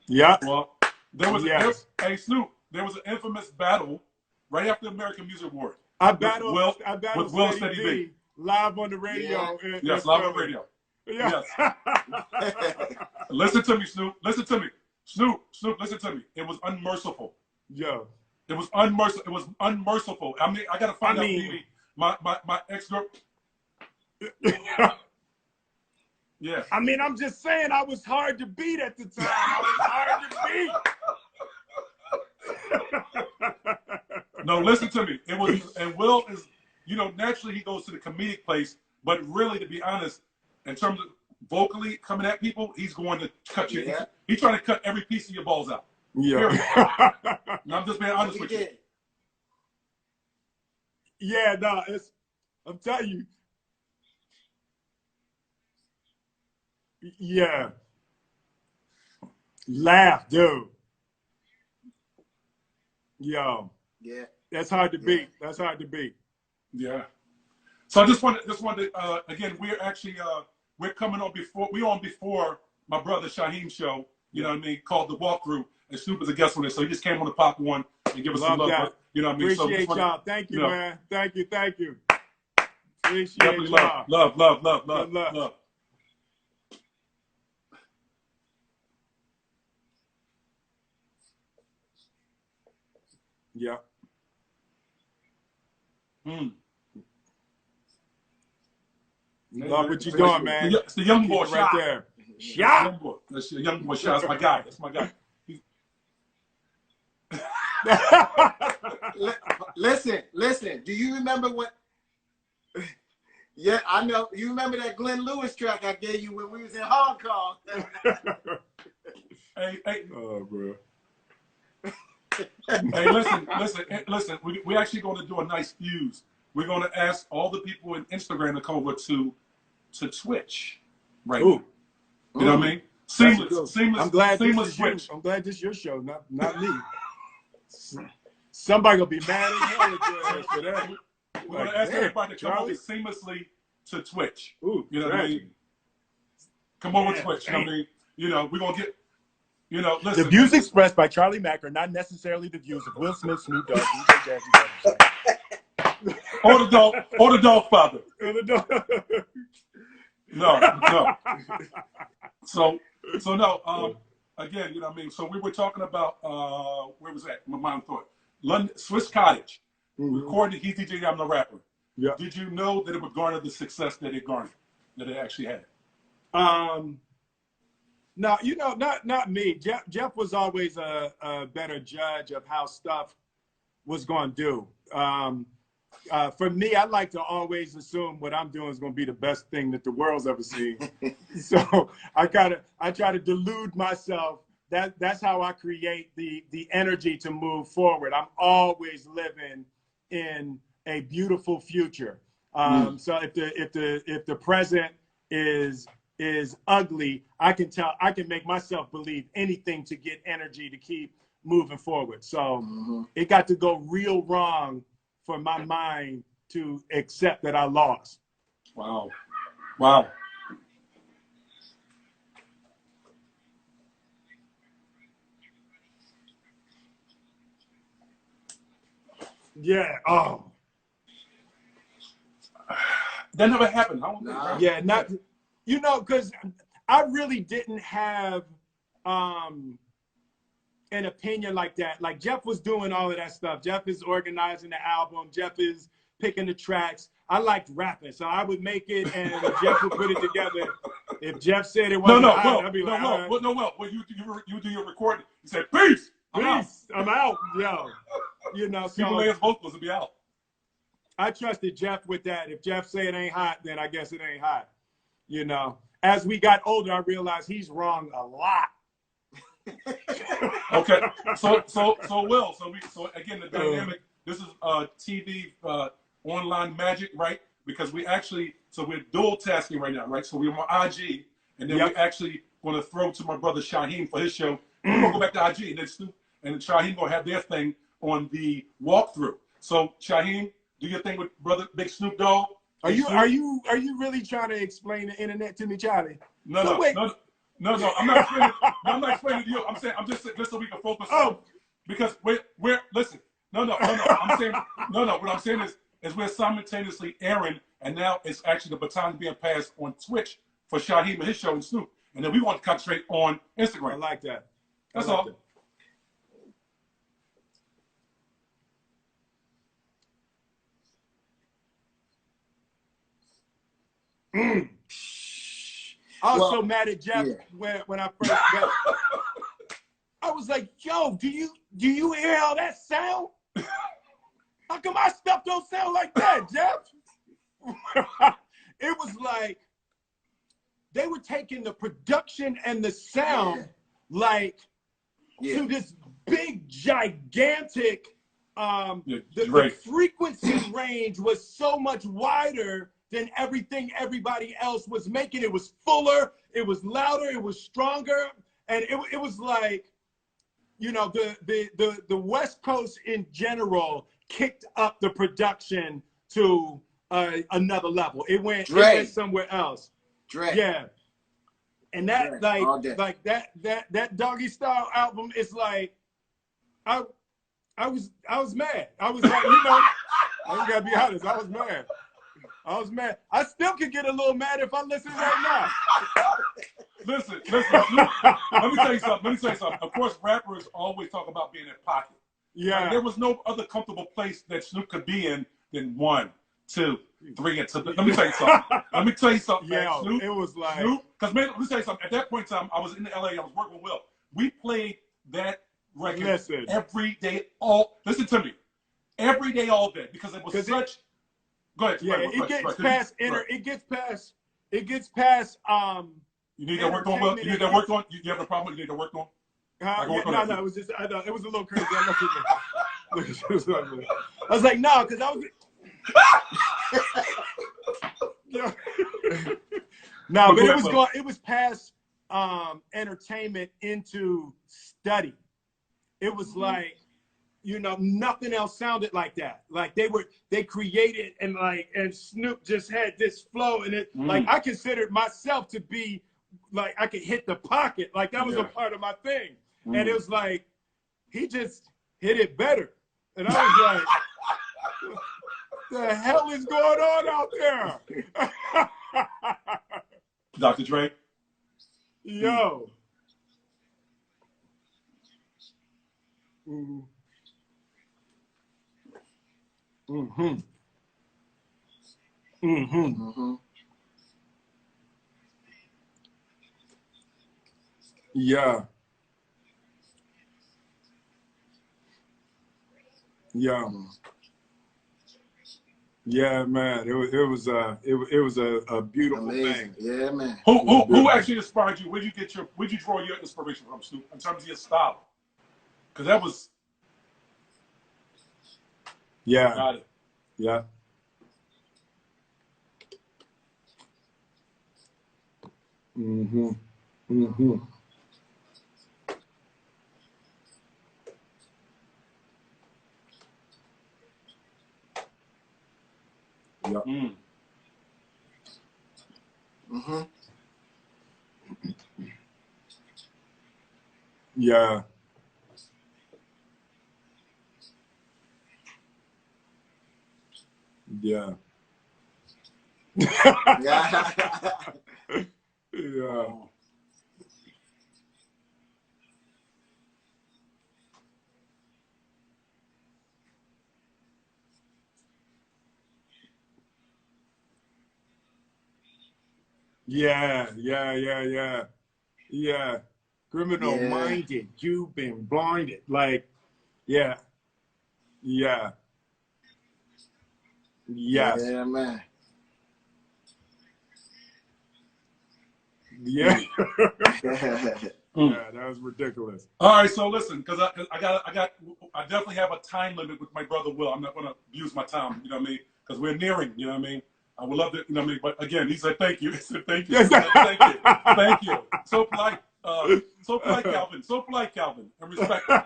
Yeah. Well, there was Yes. hey Snoop, there was an infamous battle right after the American Music Award. I battled with Will Steady B live on the radio. Yeah. Yes, live on the radio. Yeah. Yes. Listen to me, Snoop. Listen to me. Snoop, listen to me. It was unmerciful. Yo. It was unmerciful. It was unmerciful. I mean, I gotta find out maybe my ex-girl. Yeah. I mean, I'm just saying I was hard to beat at the time. I was hard to beat. No, listen to me. It was, and Will is, naturally he goes to the comedic place, but really, to be honest, in terms of vocally coming at people, he's going to cut you. Yeah. He's trying to cut every piece of your balls out. Yeah. And I'm just being honest with you. Yeah, no, I'm telling you. Yeah. Laugh, dude. Yo. Yeah. That's hard to beat. That's hard to beat. Yeah. So I just wanted again, we're actually we're coming on before my brother Shaheem's show, you know what I mean, called The Walkthrough, and Snoop is a guest on it. So he just came on the pop one and give us some love. But, you know what I mean? Appreciate so y'all. Thank you, man. Thank you. Appreciate definitely y'all. Love. Yeah. Love what you're doing, man. It's the young boy right there. Shot. That's the young boy Shot. That's my guy. That's my guy. Listen. Do you remember what? Yeah, I know. You remember that Glenn Lewis track I gave you when we was in Hong Kong? Hey. Oh, bro. Hey, listen. We're actually going to do a nice fuse. We're going to ask all the people in Instagram to come over to Twitch, right? Ooh. You know what I mean? Seamless. I'm glad seamless Twitch. I'm glad this is your show, not me. Somebody gonna be mad as hell for that. We're going to ask everybody to come over seamlessly to Twitch. Ooh, you know what I mean? Come over to Twitch. You know what I mean? We're going to get, listen. The views expressed by Charlie Mack are not necessarily the views of Will Smith, Snoop Dogg, DJ Jazzy, or the dog father. No. So no. Again, you know what I mean. So we were talking about where was that? My mind thought London, Swiss Cottage, recording. He's DJ. I'm the rapper. Yeah. Did you know that it would garner the success that it garnered, that it actually had? No, not me. Jeff was always a better judge of how stuff was going to do. For me, I like to always assume what I'm doing is going to be the best thing that the world's ever seen. So I try to delude myself. That's how I create the energy to move forward. I'm always living in a beautiful future. So if the present is ugly, I can make myself believe anything to get energy to keep moving forward. So it got to go real wrong for my mind to accept that I lost. Wow. Yeah. Oh. That never happened. I don't think. Right? Yeah. Not. Because I really didn't have an opinion like that. Like Jeff was doing all of that stuff. Jeff is organizing the album. Jeff is picking the tracks. I liked rapping, so I would make it, and Jeff would put it together. If Jeff said it wasn't, I'd be like, Well, you do your recording. You said, peace. I'm out. Yo. You know, People so lay us both supposed to be out. I trusted Jeff with that. If Jeff say it ain't hot, then I guess it ain't hot. You know, as we got older, I realized he's wrong a lot. Okay, so Will, so again the dynamic. This is TV online magic, right? Because we're dual tasking right now, right? So we're on IG, and then we're actually going to throw to my brother Shaheem for his show. We're gonna go back to IG, and then Snoop and Shaheem gonna have their thing on the walkthrough. So Shaheem, do your thing with brother Big Snoop Dogg. Are you really trying to explain the internet to me, Charlie? No, so no. I'm not explaining. No, I'm not explaining to you. I'm saying I'm just so we can focus on because we're listen. No. I'm saying no. What I'm saying is we're simultaneously airing, and now it's actually the baton being passed on Twitch for Shaheem and his show and Snoop, and then we want to concentrate on Instagram. I like that. That's all. I was so mad at Jeff when I first got. I was like, "Yo, do you hear how that sound? How come my stuff don't sound like that, Jeff?" It was like they were taking the production and the sound to this big, gigantic. The frequency range was so much wider than everything everybody else was making. It was fuller, it was louder, it was stronger, and it was like, you know, the West Coast in general kicked up the production to another level. It went somewhere else. Yeah, and that that Doggy Style album is like, I was mad. I was like, you know, I gotta be honest, I was mad. I still could get a little mad if I listen right now. Listen. Let me tell you something. Of course, rappers always talk about being in pocket. Yeah. Like, there was no other comfortable place that Snoop could be in than 1, 2, 3, and 2. Let me tell you something. Yeah, Snoop, it was like because let me tell you something. At that point in time, I was in LA. I was working with Will. We played that record every day. Listen to me. Every day, all day, because it was such. Go ahead. Yeah, it gets past. It gets past. You need that work on, Will? You need that work on? You have a problem? You need to work on? No, it was just. I thought it was a little crazy. I was like, no, because I was. No, but it was past entertainment into study. It was like, you know, nothing else sounded like that. Like they created and Snoop just had this flow, and it like I considered myself to be like I could hit the pocket, like that was a part of my thing, and it was like he just hit it better, and I was like, what the hell is going on out there? Dr. Dre. Yo. Yeah. Yeah. Yeah, man. It was a beautiful thing. Yeah, man. Who actually inspired you? Where'd you draw your inspiration from, Snoop, in terms of your style? Because that was. Yeah. Got it. Yeah. Yeah. Yeah. Yeah. Yeah. Yeah. Criminal minded. You've been blinded. Like, yeah. Yeah. Yes. Yeah, man. Yeah. Mm. Yeah, that was ridiculous. All right, so listen, because I definitely have a time limit with my brother Will. I'm not going to abuse my time, you know what I mean? Because we're nearing, you know what I mean? I would love to, you know what I mean? But again, he said thank you. He said thank you. He said, thank you. Thank you. So polite. So polite, Calvin. So polite, Calvin. And respectful.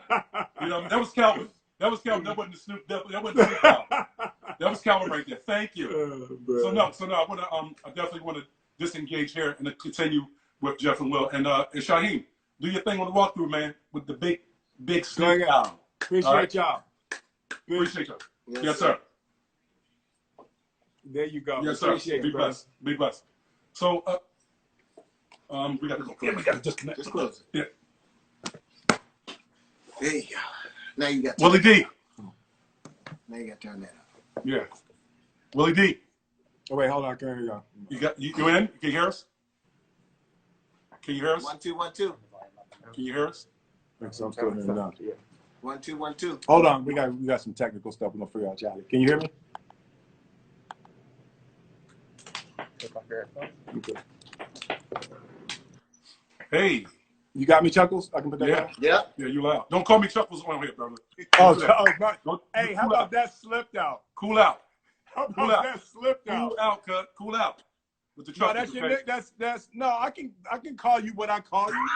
You know what I mean? That was Calvin. That was Calvin. That wasn't the Snoop. That wasn't Snoop Calvin. That was Calvin right there. Thank you. So no, I want to I definitely want to disengage here and continue with Jeff and Will and Shaheem. Do your thing on the walkthrough, man, with the big Snoop album. Appreciate y'all. Appreciate y'all. Yes, sir. There you go. Yes, sir. Appreciate Be it, blessed. Be blessed. So we got to go. Yeah, we got to disconnect. Just close Yeah. There you go. Now you got. Willie D. Now you got to turn that up. Yeah. Willie D. Oh, wait, hold on. Can you go? You in? Can you hear us? Can you hear us? 1 2 1 2. Can you hear us? So I'm still hearing now. 1 2 1 2. Hold on, we got some technical stuff we're gonna figure out, Charlie. Can you hear me? Okay. Hey. You got me, Chuckles? I can put that down? Yeah. Yeah, you loud. Don't call me Chuckles on here, brother. Hey, how about that slipped out? Cool out. How about that slipped out? Cool out, cut. Cool out. With the No, Chuckles. that's no. I can call you what I call you.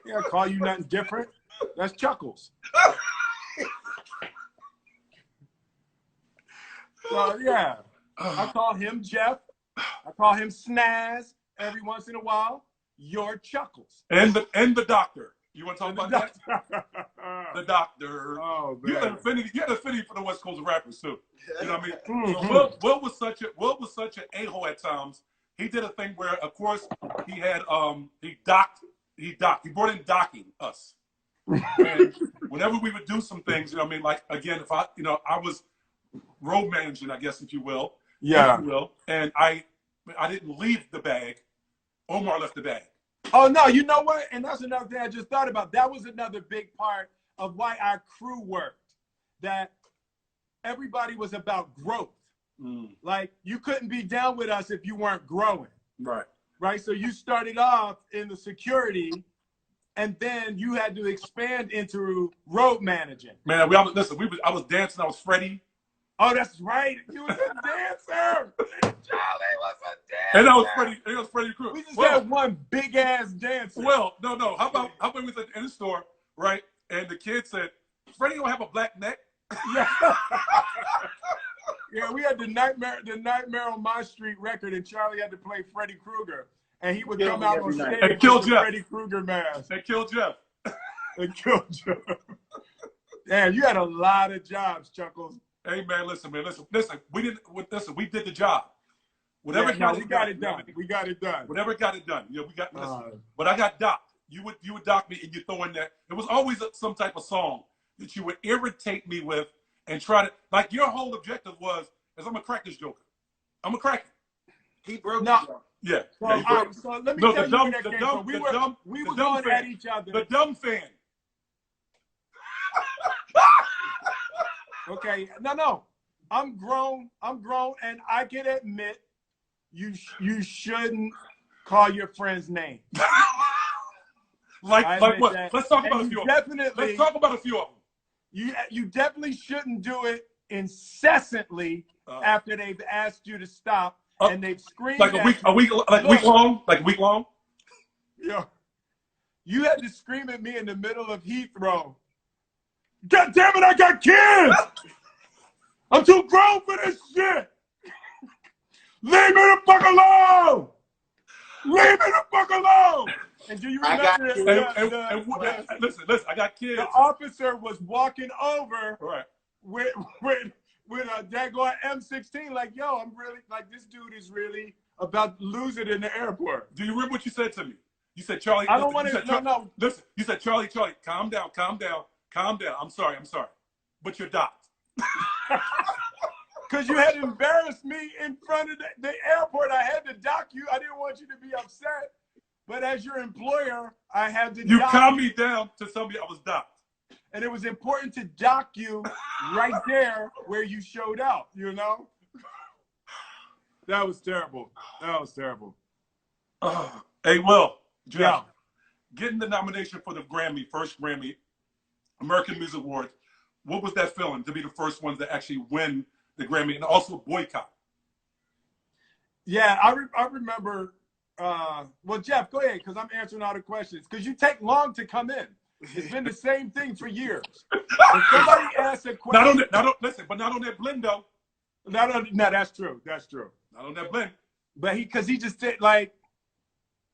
Yeah, I call you nothing different. That's Chuckles. So yeah, I call him Jeff. I call him Snaz every once in a while. You're Chuckles. And the doctor. You want to talk about that? The doctor. Oh man. You had an affinity for the West Coast rappers too. You know what I mean? So Will was such an a-hole at times. He did a thing where, of course, he had he brought in docking us. And whenever we would do some things, you know what I mean? Like again, if I was road managing, I guess if you will. Yeah. If you will. And I didn't leave the bag. Omar left the bag. Oh no, you know what? And that's another thing I just thought about. That was another big part of why our crew worked. That everybody was about growth. Like you couldn't be down with us if you weren't growing. Right. Right. So you started off in the security, and then you had to expand into road managing. Man, I was dancing. I was Freddie. Oh, that's right. You was a dancer. Charlie was a dancer. And I was Freddie Crew. We just had one big ass dancer. Well, no. How about we was in the store, right? And the kid said, "Freddie don't have a black neck." Yeah. Yeah, we had the Nightmare on My Street record, and Charlie had to play Freddy Krueger, and he would come out on stage and kill with Jeff. Freddy Krueger mask. They killed Jeff. And killed Jeff. Damn, you had a lot of jobs, Chuckles. Hey man, listen. We did the job. Whatever we got it done. We got it done. Whatever got it done. Yeah, we got. But I got docked. You would dock me, and you throw in that. It was always some type of song that you would irritate me with, and try to like. Your whole objective was, I'm gonna crack this joker. I'm gonna crack it. He broke. Yeah. So let me tell you where that came from. We were going at each other. The dumb fan. Okay, no. I'm grown, and I can admit you shouldn't call your friend's name. like what? That. Let's talk about a few of them. Let's talk about a few of them. You definitely shouldn't do it incessantly after they've asked you to stop and they've screamed like a week long. Yeah, you had to scream at me in the middle of Heathrow. God damn it! I got kids. I'm too grown for this shit. Leave me the fuck alone. Leave me the fuck alone. And do you remember listen, I got kids. The officer was walking over right. with a daggone M16, like, yo, I'm really, like, this dude is really about to lose it in the airport. Do you remember what you said to me? You said, Charlie. I don't want to, no. Listen, you said, Charlie, calm down. I'm sorry. But you're docked. Because you had embarrassed me in front of the airport. I had to dock you. I didn't want you to be upset. But as your employer, I had to You calmed me down to somebody I was docked. and it was important to dock you right there where you showed out, you know? That was terrible. That was terrible. Hey, Will, Jeff, Yeah. getting the nomination for the Grammy, first Grammy, American Music Awards, what was that feeling to be the first ones to actually win the Grammy and also boycott? Yeah, I remember. Well, Jeff, go ahead, because I'm answering all the questions. Because you take long to come in. It's been the same thing for years. If somebody asks a question, not on that blend though. no, that's true. That's true. Not on that blend. But he just did, like,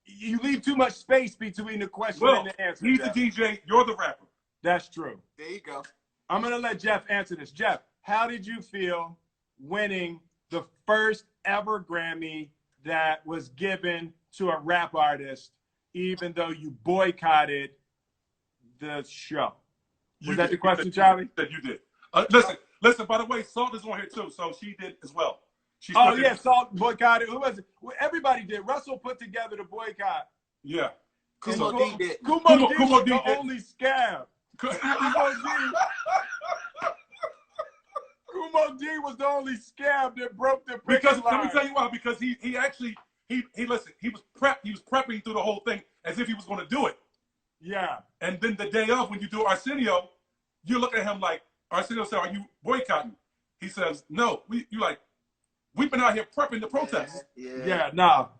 you leave too much space between the question Well, and the answer. he's Jeff. the DJ, you're the rapper. That's true. There you go. I'm gonna let Jeff answer this. Jeff, how did you feel winning the first ever Grammy that was given to a rap artist, even though you boycotted the show? Was that the question, Charlie? That you did. Listen. By the way, Salt is on here too, so she did as well. Oh yeah, Salt boycotted. Who was it? Well, everybody did. Russell put together the boycott. Yeah. Kumo D did. Kumo D Kumo was D the did. only scab. Kumo D was the only scab that broke the Because line. let me tell you why. Because he actually listen. He was prepping through the whole thing as if he was going to do it. Yeah. And then the day of, when you do Arsenio, you look at him like, Arsenio said, "Are you boycotting?" He says, "No." We've been out here prepping the protest. Yeah. No.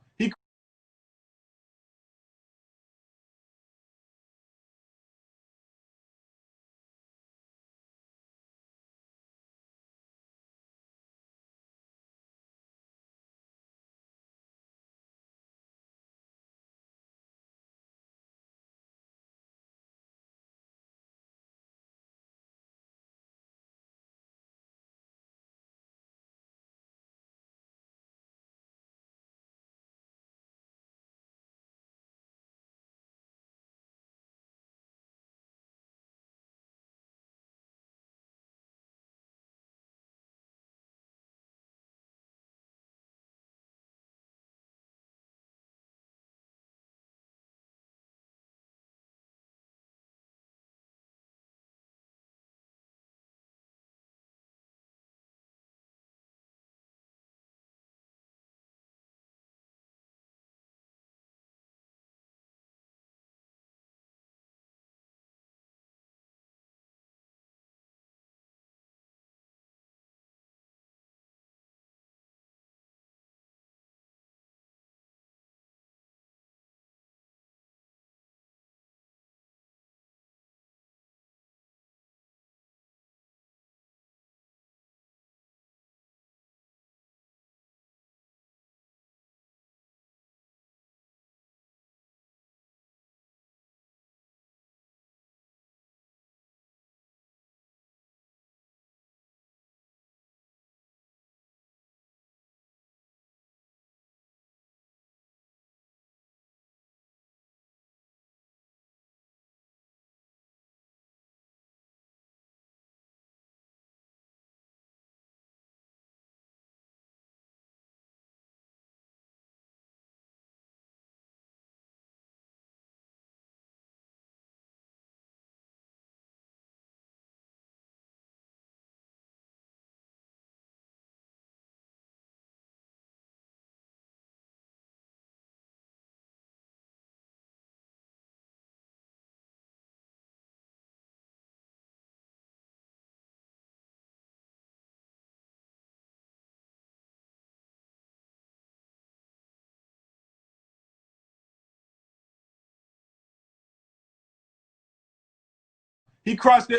He crossed the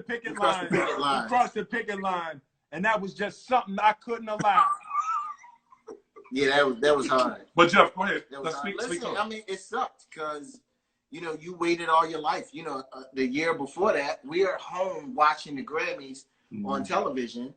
picket line. He crossed the picket line, and that was just something I couldn't allow. Yeah, that was hard. But Jeff, go ahead. Let's speak. Listen, I mean, it sucked because you waited all your life. The year before that, we are home watching the Grammys on television,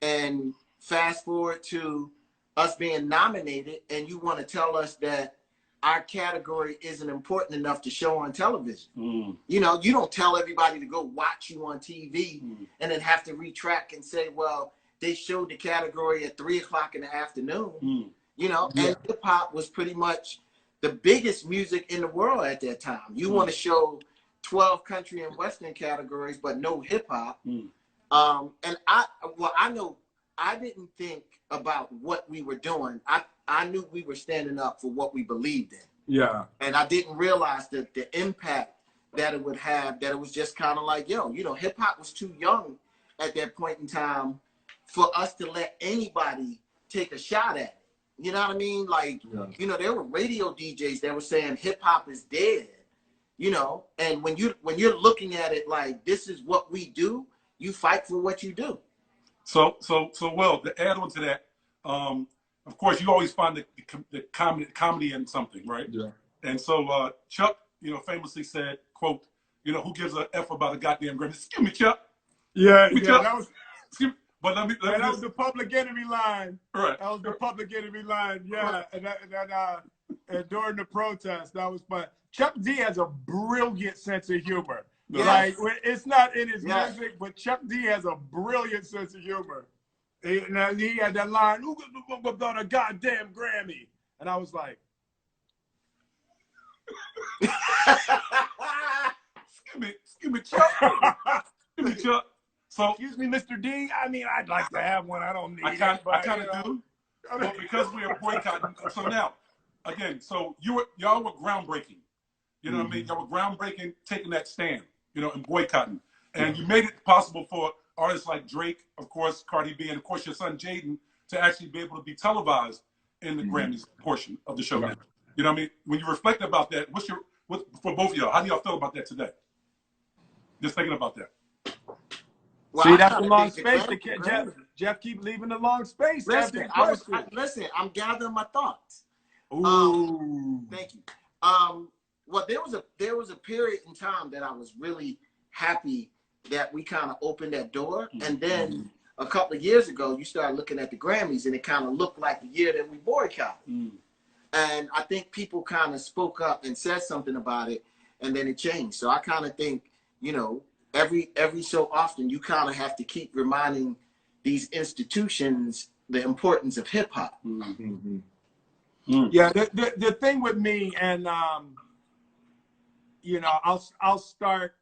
and fast forward to us being nominated, and you want to tell us that our category isn't important enough to show on television. You don't tell everybody to go watch you on TV and then have to retract and say, well, they showed the category at 3:00 in the afternoon. And hip hop was pretty much the biggest music in the world at that time. You want to show 12 country and Western categories, but no hip hop. Mm. And I know I didn't think about what we were doing. I knew we were standing up for what we believed in. Yeah. And I didn't realize that the impact that it would have, that it was just kind of like, yo, you know, hip hop was too young at that point in time for us to let anybody take a shot at it. You know what I mean? Like, you know, there were radio DJs that were saying hip hop is dead, you know, and when you're looking at it like this is what we do, you fight for what you do. So, well, to add on to that, of course, you always find the comedy in something, right? Yeah. And so Chuck, you know, famously said, "quote, you know, who gives a f about a goddamn Grammy? Excuse me, Chuck. Yeah, Excuse me, yeah, Chuck. that was. But let me that was just, the Public Enemy line. right. That was the Public Enemy line. Yeah, and during the protest, that was fun. Chuck D has a brilliant sense of humor. Yes. Like it's not in his Yes. music, but Chuck D has a brilliant sense of humor. He had that line, "Who got a goddamn Grammy?" And I was like, Excuse me, Chuck. Excuse me, Chuck. So "Excuse me, Mr. D. I mean, I'd like to have one. I don't need I it, kind but, of do. Well, because we are boycotting. So now, again, so y'all were groundbreaking. You know what I mean? Y'all were groundbreaking, taking that stand, you know, and boycotting. And you made it possible for artists like Drake, of course, Cardi B, and of course your son Jaden to actually be able to be televised in the Grammys portion of the show now. You know what I mean? When you reflect about that, for both of y'all, how do y'all feel about that today? Just thinking about that. Well, see, I that's the kinda long think the space. Grammy- Jeff keep leaving the long space. Listen, after I'm gathering my thoughts. Ooh. Thank you. Well, there was a period in time that I was really happy that we kind of opened that door, and then a couple of years ago, you started looking at the Grammys, and it kind of looked like the year that we boycotted. And I think people kind of spoke up and said something about it, and then it changed. So I kind of think, you know, every so often you kind of have to keep reminding these institutions the importance of hip hop. Yeah, the thing with me, and you know, I'll start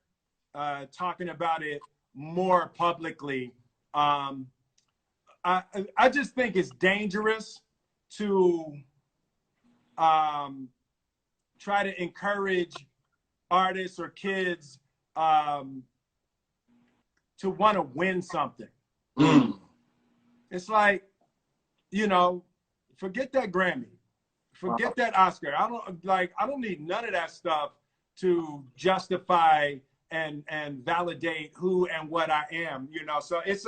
talking about it more publicly. I just think it's dangerous to try to encourage artists or kids to want to win something. It's like, you know, forget that Grammy, forget that Oscar. I don't need none of that stuff to justify and validate who and what I am, you know. So it's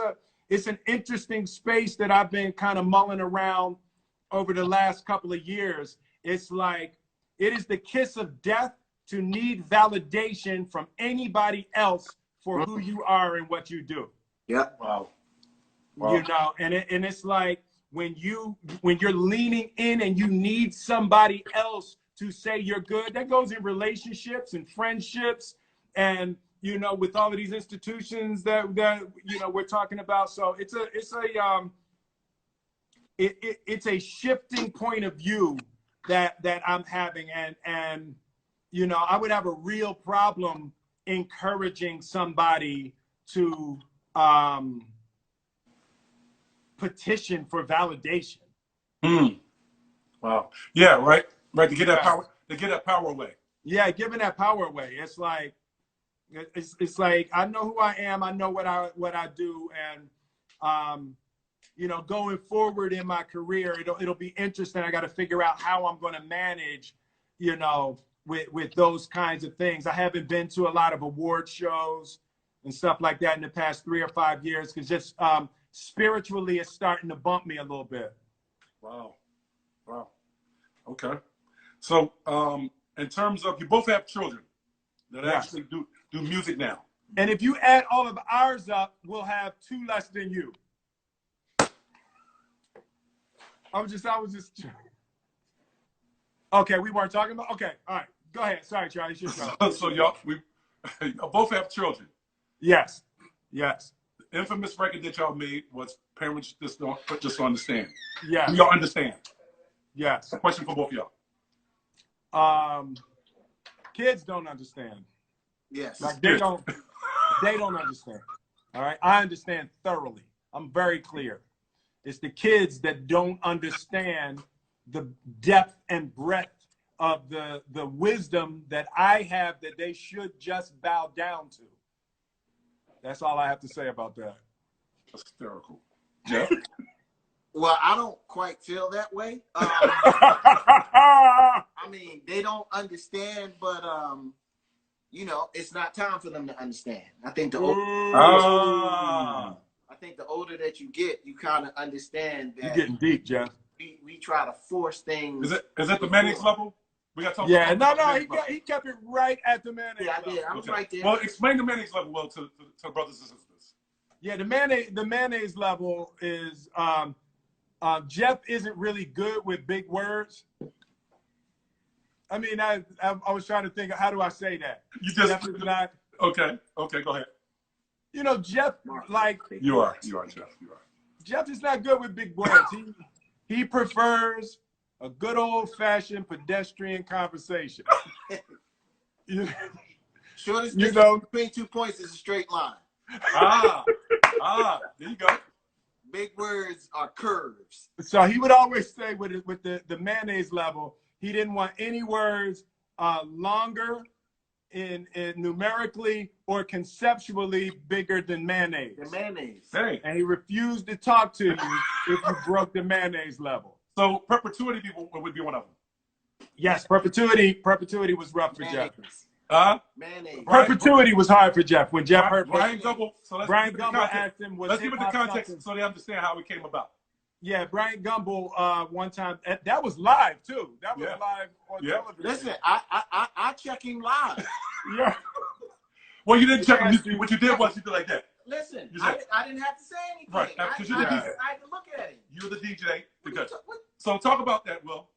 an interesting space that I've been kind of mulling around over the last couple of years. It's like it is the kiss of death to need validation from anybody else for who you are and what you do. Yeah. Wow. You know, and it's like when you're leaning in and you need somebody else to say you're good. That goes in relationships and friendships, and you know, with all of these institutions that you know we're talking about. So it's a shifting point of view that I'm having, and you know, I would have a real problem encouraging somebody to petition for validation. Wow. Yeah, right. To get that power, away. Yeah, giving that power away. It's like I know who I am. I know what I do, and you know, going forward in my career, it'll be interesting. I got to figure out how I'm going to manage, you know, with those kinds of things. I haven't been to a lot of award shows and stuff like that in the past 3 or 5 years because just spiritually it's starting to bump me a little bit. Wow. Okay. So in terms of, you both have children that actually do music now. And if you add all of ours up, we'll have 2 less than you. I was just. Okay, we weren't talking about. Okay, all right. Go ahead. Sorry, Charlie. So y'all both have children. Yes. The infamous record that y'all made was "Parents Just Don't Understand." Yeah. Do y'all understand? Yes. A question for both of y'all. Kids don't understand. Yes. Like they don't understand. All right. I understand thoroughly. I'm very clear. It's the kids that don't understand the depth and breadth of the wisdom that I have that they should just bow down to. That's all I have to say about that. Hysterical. Jeff? Well, I don't quite feel that way. I mean, they don't understand, but you know, it's not time for them to understand. I think the older that you get, you kind of understand that. You're getting deep, Jeff. We try to force things. Is it the mayonnaise level? We got to talk Yeah, about he kept it right at the mayonnaise. Yeah, I did. I was right there. Well, explain the mayonnaise level well to brothers and sisters. Yeah, the mayonnaise level is Jeff isn't really good with big words. I mean, I was trying to think of how do I say that? Jeff is not. Okay, go ahead. You know, Jeff, like You are, Jeff. You are. Jeff is not good with big words. He prefers a good old-fashioned pedestrian conversation. Shortest distance between 2 points is a straight line. There you go. Big words are curves. So he would always say with the mayonnaise level, he didn't want any words longer in numerically or conceptually bigger than mayonnaise. The mayonnaise. Hey. And he refused to talk to you if you broke the mayonnaise level. So perpetuity people would be one of them. Yes, perpetuity was rough for Jeff. Mayonnaise. Perpetuity was hard for Jeff when Jeff heard Brian Gumble. So Brian Gumble asked him, let's give it the context so they understand how it came about. Yeah, Brian Gumble one time that was live too. That was live on television. Listen, I check him live. Yeah. Well, you didn't check him. What you did was you did like that. Listen, I didn't have to say anything. Right. I had to look at him. You're the DJ. So talk about that, Will.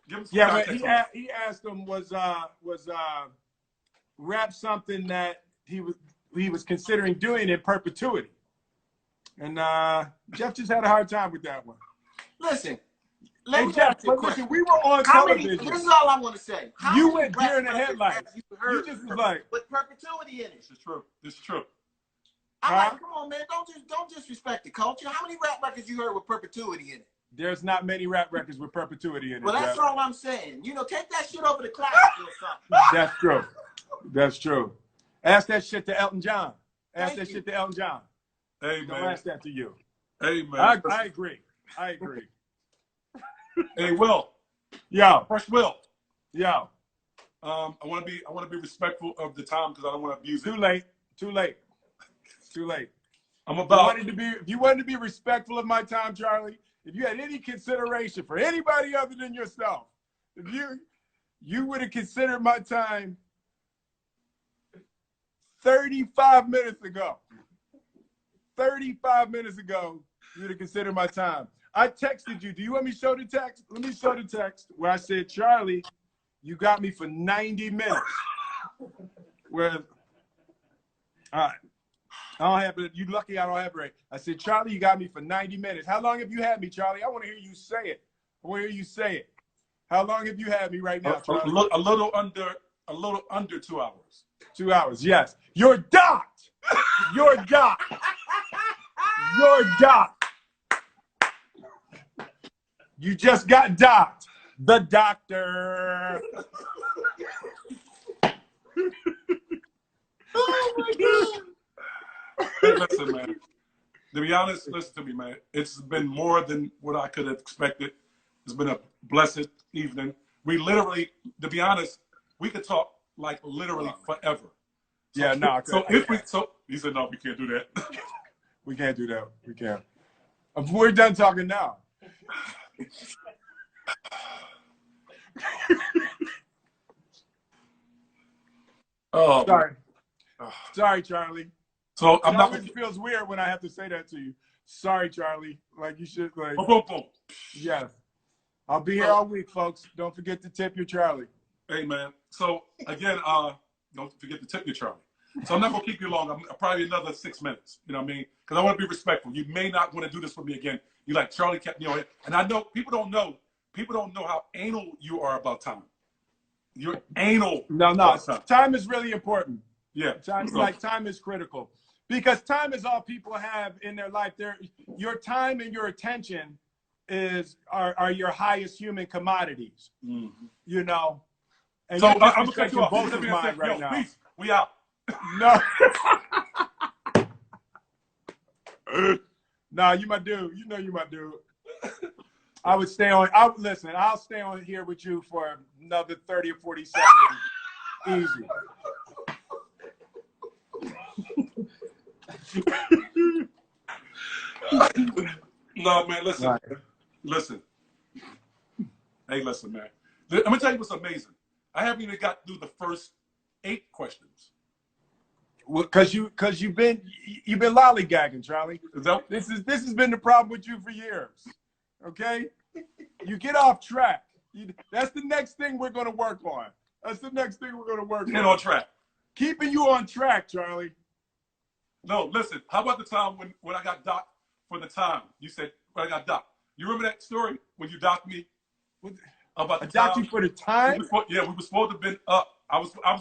Give him some but context. he asked him was rap something that he was considering doing in perpetuity. And Jeff just had a hard time with that one. Listen, Jeff, listen, we were on television. This is all I want to say. You went deer in the headlights. You just was like, with perpetuity in it. This is true. I'm like, come on, man, don't disrespect the culture. How many rap records you heard with perpetuity in it? There's not many rap records with perpetuity in it. Well, that's all I'm saying. You know, take that shit over to classics or something. That's true. That's true. Ask that shit to Elton John. Ask that shit to Elton John. Hey, man. Don't ask that to you. Hey, man. I agree. Hey, Will. Yo. Fresh Will. Yo. I want to be respectful of the time because I don't want to abuse it. Too late. I'm about. If you wanted to be respectful of my time, Charlie, if you had any consideration for anybody other than yourself, if you would have considered my time 35 minutes ago. 35 minutes ago, you would have considered my time. I texted you. Do you want me to show the text? Let me show the text where I said, Charlie, you got me for 90 minutes. Where, all right. I don't have it. You lucky I don't have it right. I said, Charlie, you got me for 90 minutes. How long have you had me, Charlie? I want to hear you say it. I want to hear you say it. How long have you had me right now, Charlie? A little under 2 hours. 2 hours, yes. You're docked. You're docked. You're docked. You just got docked. The doctor. Oh my God. Hey, listen, man. To be honest, listen to me, man. It's been more than what I could have expected. It's been a blessed evening. We literally, to be honest, we could talk like literally forever. So, Yeah, no. He said, no, we can't do that. We can't do that. We can't. We're done talking now. Oh, sorry. Sorry, Charlie. So I'm not. It feels weird when I have to say that to you. Sorry, Charlie. Like you should. Like. Boom, boom. Yes. I'll be here all week, folks. Don't forget to tip your Charlie. Hey, man. So again, don't forget to tip your Charlie. So I'm not gonna keep you long. I'm probably another 6 minutes. You know what I mean? Because I want to be respectful. You may not want to do this with me again. You like Charlie kept me on it, and I know people don't know. People don't know how anal you are about time. You're anal. No. Time is really important. Yeah. Time is critical because time is all people have in their life. Your time and your attention are your highest human commodities. Mm-hmm. You know. And So you're I'm gonna cut you off. both of mine right now. Peace. We out. No. Nah, you my dude. You know you my dude. I would stay on. Listen, I'll stay on here with you for another 30 or 40 seconds. Easy. No, man, listen. Right. Listen. Hey, listen, man. I'm gonna tell you what's amazing. I haven't even got through the first 8 questions. Well, cause you've been lollygagging, Charlie. That, This has been the problem with you for years. Okay, you get off track. That's the next thing we're gonna work on. That's the next thing we're gonna work get on track. Keeping you on track, Charlie. No, listen. How about the time when I got docked for the time? You said when I got docked. You remember that story when you docked me? About the docked time? you for the time? We were supposed to have been up. Listen, I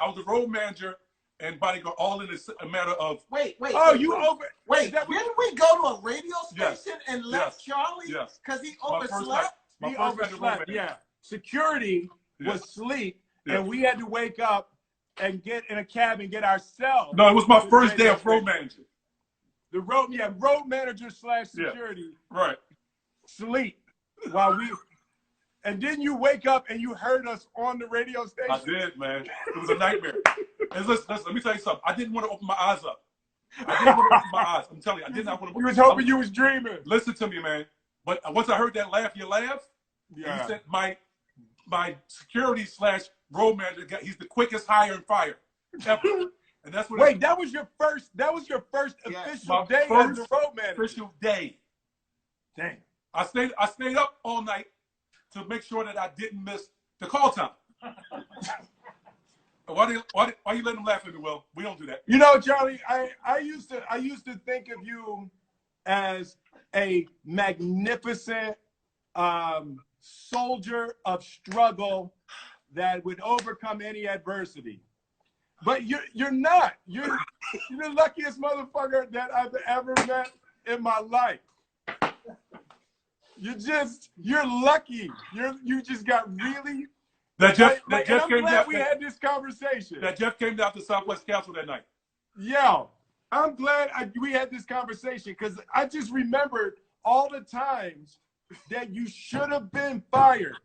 was the road manager and bodyguard all in a matter of. Wait. Oh, wait, you wait. over? Wait, didn't we go to a radio Yes. station and left Yes. Charlie Yes. because he My first night. overslept? My He first night as road overslept. manager. Yeah. Security Yeah. was asleep, Yeah. and we had to wake up and get in a cab and get ourselves. No, it was my to the first day radio of road station. manager. The road manager / security Right. sleep while we. And then you wake up and you heard us on the radio station. I did, man. It was a nightmare. And listen, let me tell you something. I didn't want to open my eyes up. I didn't want to open my eyes. I'm telling you, I did not want to. You was hoping you was dreaming. Listen to me, man. But once I heard that laugh, you laughed. Yeah. You said my security / road manager he's the quickest hire and fire ever. And that's what. Wait, that was your first Yeah, official my day first as the road manager. official day. Dang. I stayed up all night to make sure that I didn't miss the call time. Why you letting them laugh at me, Will? We don't do that. You know, Charlie, I used to think of you as a magnificent soldier of struggle that would overcome any adversity. But you're not. You're the luckiest motherfucker that I've ever met in my life. You're lucky. You just got really. That Jeff I'm came glad down. we had this conversation. That Jeff came down to Southwest Castle that night. Yo, I'm glad we had this conversation because I just remembered all the times that you should have been fired.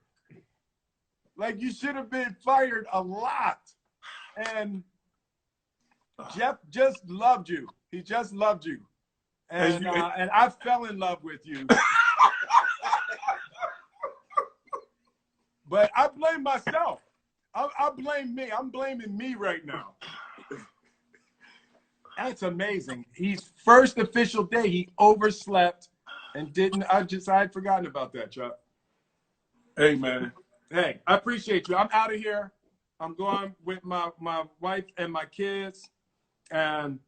Like you should have been fired a lot. And Jeff just loved you. He just loved you. And I fell in love with you. But I blame myself. I blame me. I'm blaming me right now. That's amazing. His first official day, he overslept and didn't. I had forgotten about that, Chuck. Hey, man. Hey, I appreciate you. I'm out of here. I'm going with my wife and my kids. And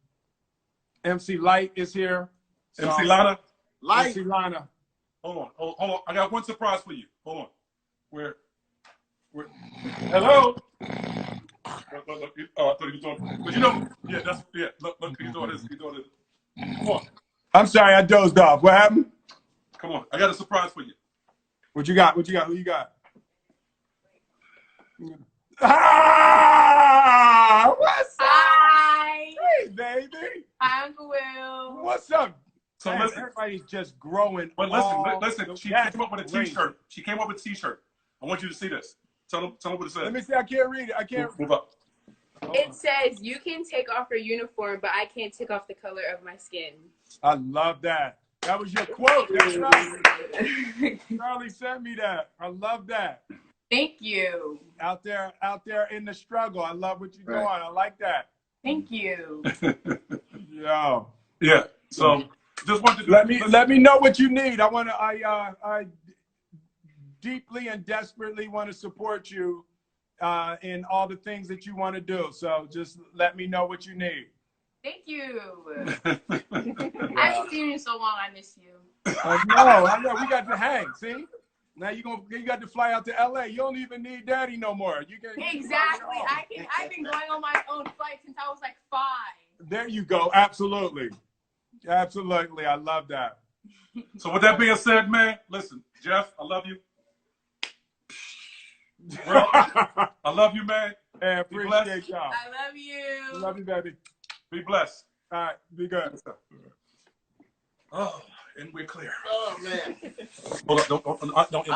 MC Light is here. So, MC Lana? Light. MC Lana. Hold on. I got one surprise for you. Hold on. Where? Hello? Look, I thought he was doing. But look, he's doing this. Come on. I'm sorry, I dozed off. What happened? Come on. I got a surprise for you. What you got? Who you got? Ah! What's up? Hi. Hey, baby. Hi, Uncle Will. What's up? So Man, listen. everybody's just growing. But listen. She came up with a great. T-shirt. She came up with a T-shirt. I want you to see this. Tell them what it says. Let me see. I can't read it. I can't. Move up. It says, you can take off your uniform, but I can't take off the color of my skin. I love that. That was your quote. That's right. Charlie sent me that. I love that. Thank you. Out there in the struggle. I love what you're doing. Right. I like that. Thank you. Yo. Yeah. So just wanted to Let me know what you need. I deeply and desperately want to support you in all the things that you want to do. So just let me know what you need. Thank you. I haven't seen you in so long. I miss you. I know. We got to hang. See? Now you got to fly out to LA. You don't even need daddy no more. You can Exactly. I've been going on my own flight since I was There you go. Absolutely. Absolutely. I love that. So with that being said, man, listen, Jeff, I love you. Bro, I love you, man. And Be blessed. appreciate y'all. I love you. Love you, baby. Be blessed. All right. Be good. Oh, and we're clear. Oh man. Hold up, don't